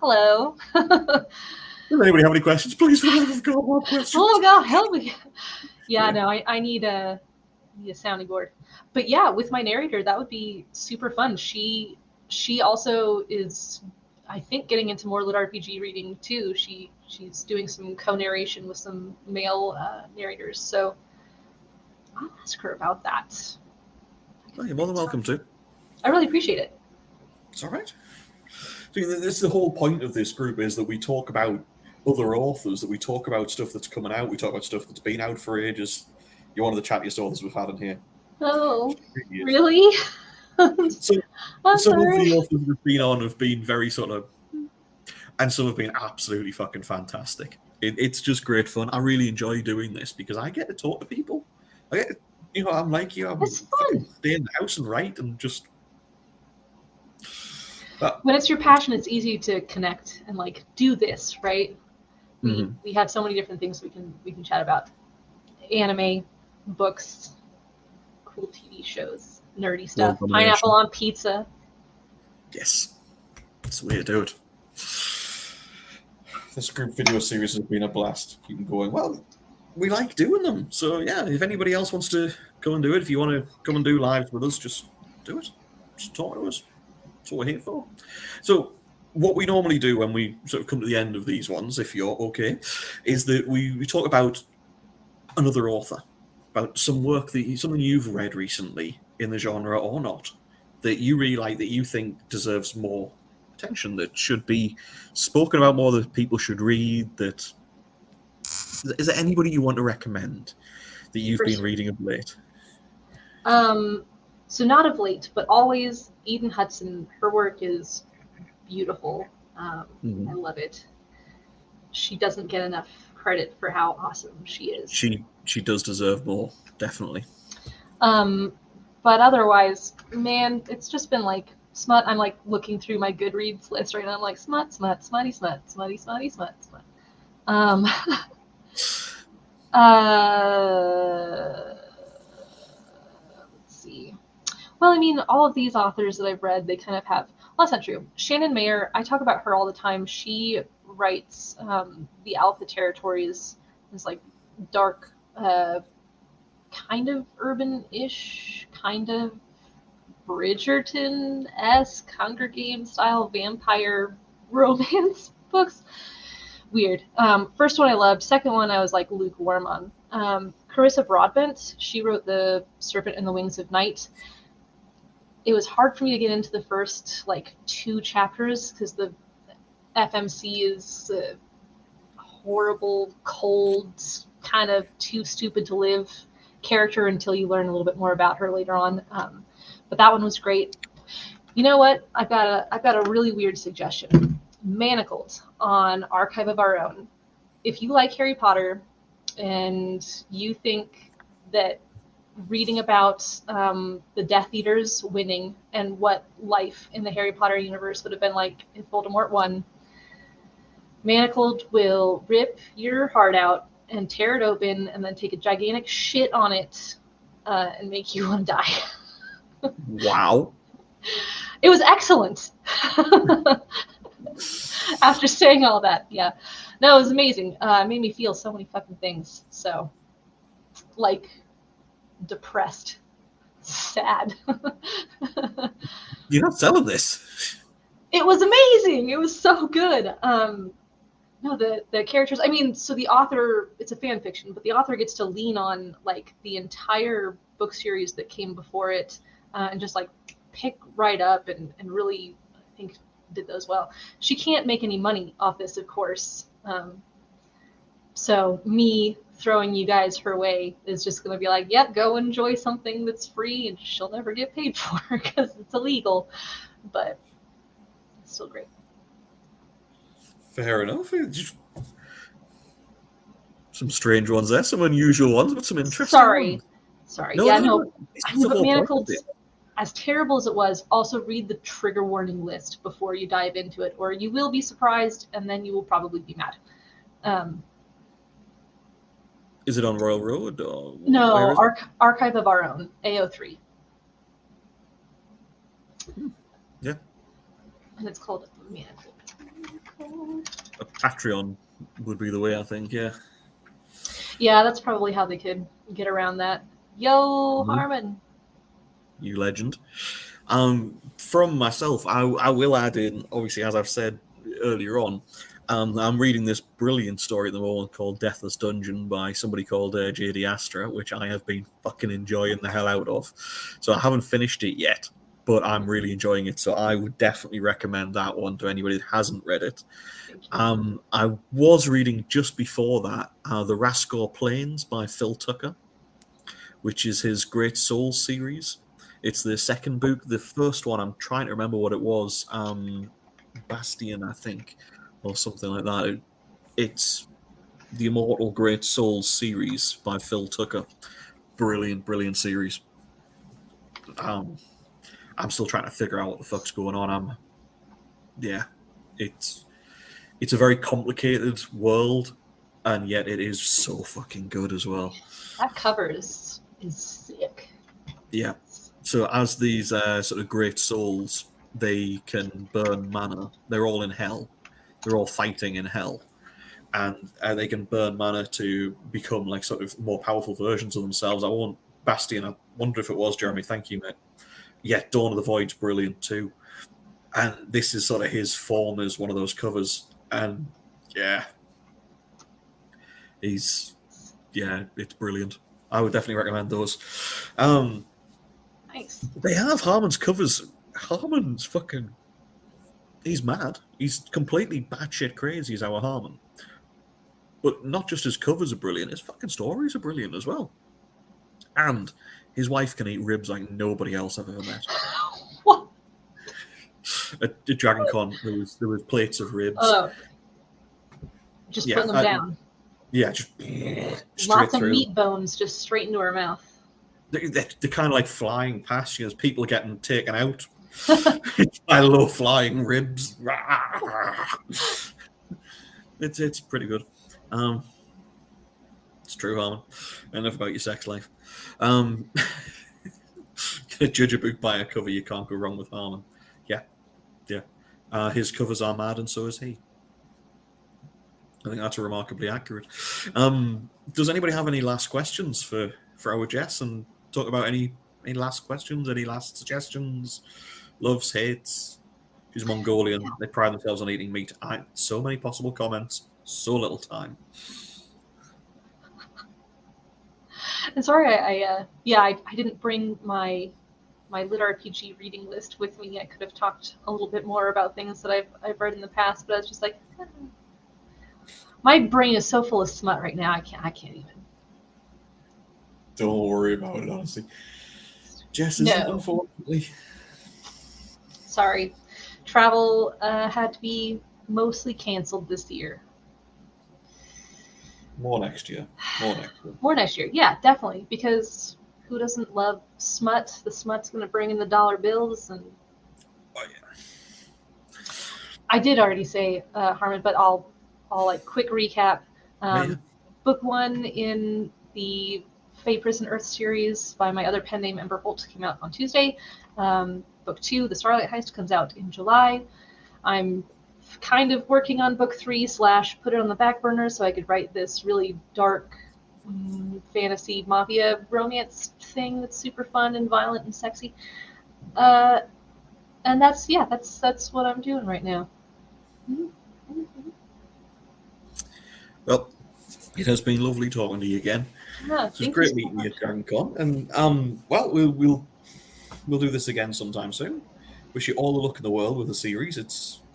"Hello." Does anybody have any questions? Please, for the love of God, more questions. Oh God, help me! Yeah, no, I need a sounding board. But yeah, with my narrator, that would be super fun. She also is, I think, getting into more lit RPG reading too. She's doing some co-narration with some male narrators. So I'll ask her about that. Oh, you're more than welcome to. I really appreciate it. It's all right. So this the whole point of this group is that we talk about other authors, that we talk about stuff that's coming out, we talk about stuff that's been out for ages. You're one of the chattiest authors we've had in here. Oh, really? So I'm some sorry. of the authors we've been on have been very and some have been absolutely fucking fantastic. It's just great fun. I really enjoy doing this because I get to talk to people. I get to, I'm like you. I'm It's fun. Stay in the house and write and just. When it's your passion, it's easy to connect and do this, right? We have so many different things we can chat about: anime, books, cool TV shows, nerdy stuff, pineapple on pizza. Yes, that's the way to do it. This group video series has been a blast. Keep going. Well, we like doing them, so yeah. If anybody else wants to come and do it, if you want to come and do lives with us, just do it. Just talk to us. That's what we're here for. So what we normally do when we sort of come to the end of these ones, if you're okay, is that we talk about another author, about some work something you've read recently in the genre or not, that you really like, that you think deserves more attention, that should be spoken about more, that people should read. That is there anybody you want to recommend that you've been reading of late? So not of late, but always Eden Hudson. Her work is beautiful. I love it. She doesn't get enough credit for how awesome she is. She does deserve more, definitely. But otherwise, man, it's just been smut. I'm looking through my Goodreads list right now. I'm like smut, smutty, smut, smutty, smutty, smut, smut. Let's see. Well, I mean, all of these authors that I've read, they kind of have. Well, that's not true. Shannon Mayer, I talk about her all the time. She writes the Alpha Territories. It's dark, kind of urban-ish, kind of Bridgerton-esque, Hunger Games style vampire romance books. Weird. First one I loved. Second one I was lukewarm on. Carissa Broadbent, she wrote The Serpent and the Wings of Night. It was hard for me to get into the first 2 chapters because the FMC is horrible, cold, kind of too stupid to live character until you learn a little bit more about her later on. But that one was great. You know what? I've got a really weird suggestion. Manacled on Archive of Our Own. If you like Harry Potter and you think that reading about the Death Eaters winning and what life in the Harry Potter universe would have been like if Voldemort won. Manacled will rip your heart out and tear it open and then take a gigantic shit on it and make you want to die. Wow. It was excellent. After saying all that, yeah. No, it was amazing. It made me feel so many fucking things. So, like, depressed, sad. You're not selling this. It was amazing. It was so good. No, the characters. I mean, so the author, it's a fan fiction, but the author gets to lean on like the entire book series that came before it, and just like pick right up and really, I think, did those well. She can't make any money off this, of course. So me throwing you guys her way is just going to be like, yep, go enjoy something that's free and she'll never get paid for because it's illegal. But it's still great. Fair enough. Just some strange ones there, some unusual ones, but some interesting ones. Sorry. No, yeah, no, no. it's the But whole point of Manacled, it. as terrible as it was, also read the trigger warning list before you dive into it, or you will be surprised and then you will probably be mad. Is it on Royal Road? Or No, where is it? Archive of Our Own, AO3. Yeah. And it's called Manacled. A Patreon would be the way, I think, yeah. Yeah, that's probably how they could get around that. Yo, Harmon. You legend. From myself, I will add in, obviously, as I've said earlier on, I'm reading this brilliant story at the moment called Deathless Dungeon by somebody called J.D. Astra, which I have been fucking enjoying the hell out of. So I haven't finished it yet, but I'm really enjoying it. So I would definitely recommend that one to anybody that hasn't read it. I was reading just before that The Rascal Plains by Phil Tucker, which is his Great Souls series. It's the second book. The first one, I'm trying to remember what it was. Bastion, I think, or something like that. It's the Immortal Great Souls series by Phil Tucker. Brilliant, brilliant series. I'm still trying to figure out what the fuck's going on. It's a very complicated world, and yet it is so fucking good as well. That cover is sick. Yeah. So as these sort of great souls, they can burn mana. They're all in hell. They're all fighting in hell, and they can burn mana to become like sort of more powerful versions of themselves. I won't Bastion. I wonder if it was Jeremy. Thank you, mate. Yeah, Dawn of the Void's brilliant too, and this is sort of his form as one of those covers, and yeah, it's brilliant. I would definitely recommend those. Nice. They have Harmon's covers. Harmon's fucking. He's mad. He's completely batshit crazy as our Harmon. But not just his covers are brilliant, his fucking stories are brilliant as well. And his wife can eat ribs like nobody else I've ever met. What? At Dragon Con, there was plates of ribs. Just putting them down. Yeah, just lots of meat bones just straight into her mouth. They're kind of like flying past you as people are getting taken out by low flying ribs. It's pretty good. It's true, Harmon. Enough about your sex life. Judge a book by a cover. You can't go wrong with Harmon. Yeah. His covers are mad, and so is he. I think that's remarkably accurate. Does anybody have any last questions for our Jess, and talk about any last questions, any last suggestions, loves, hates? She's Mongolian. They pride themselves on eating meat. So many possible comments, so little time. And sorry, I didn't bring my lit RPG reading list with me. I could have talked a little bit more about things that I've read in the past, but I was just like, my brain is so full of smut right now. I can't even. Don't worry about it, honestly. Jess isn't, unfortunately. Sorry. Travel had to be mostly canceled this year. More next year. More next year. Yeah, definitely. Because who doesn't love smut? The smut's going to bring in the dollar bills. And Oh yeah. I did already say Harmon, but I'll like quick recap. Yeah. Book 1 in the Fey Prison Earth series by my other pen name Ember Holt came out on Tuesday. Book 2, The Starlight Heist, comes out in July. I'm kind of working on book 3 / put it on the back burner so I could write this really dark fantasy mafia romance thing that's super fun and violent and sexy. And that's what I'm doing right now. Well, it has been lovely talking to you again. Yeah, It was great meeting you at Dragon Con, and well, we'll do this again sometime soon. Wish you all the luck in the world with the series.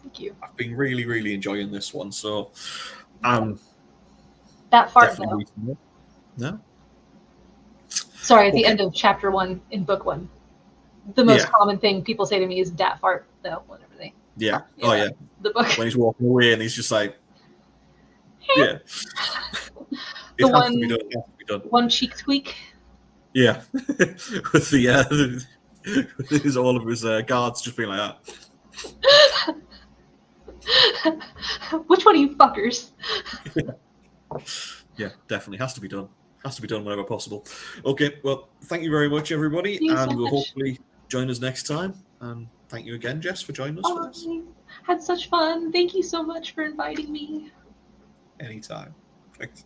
Thank you. I've been really enjoying this one, so That fart definitely though. reading it. No, Sorry, at the Okay. end of chapter 1 in book 1, the most Yeah. common thing people say to me is "dat fart," though. Whenever they Yeah. talk to me Oh about yeah. the book. When he's walking away and he's just like, yeah, The it has to be done. It has to be done. one cheek tweak. Yeah, with the with his, all of his guards just being like that. Which one of you fuckers? Yeah, definitely has to be done. Has to be done whenever possible. Okay, well, thank you very much, everybody, Thank you so and we'll much. hopefully join us next time. And thank you again, Jess, for joining us for this. I had such fun. Thank you so much for inviting me. Anytime. Thanks.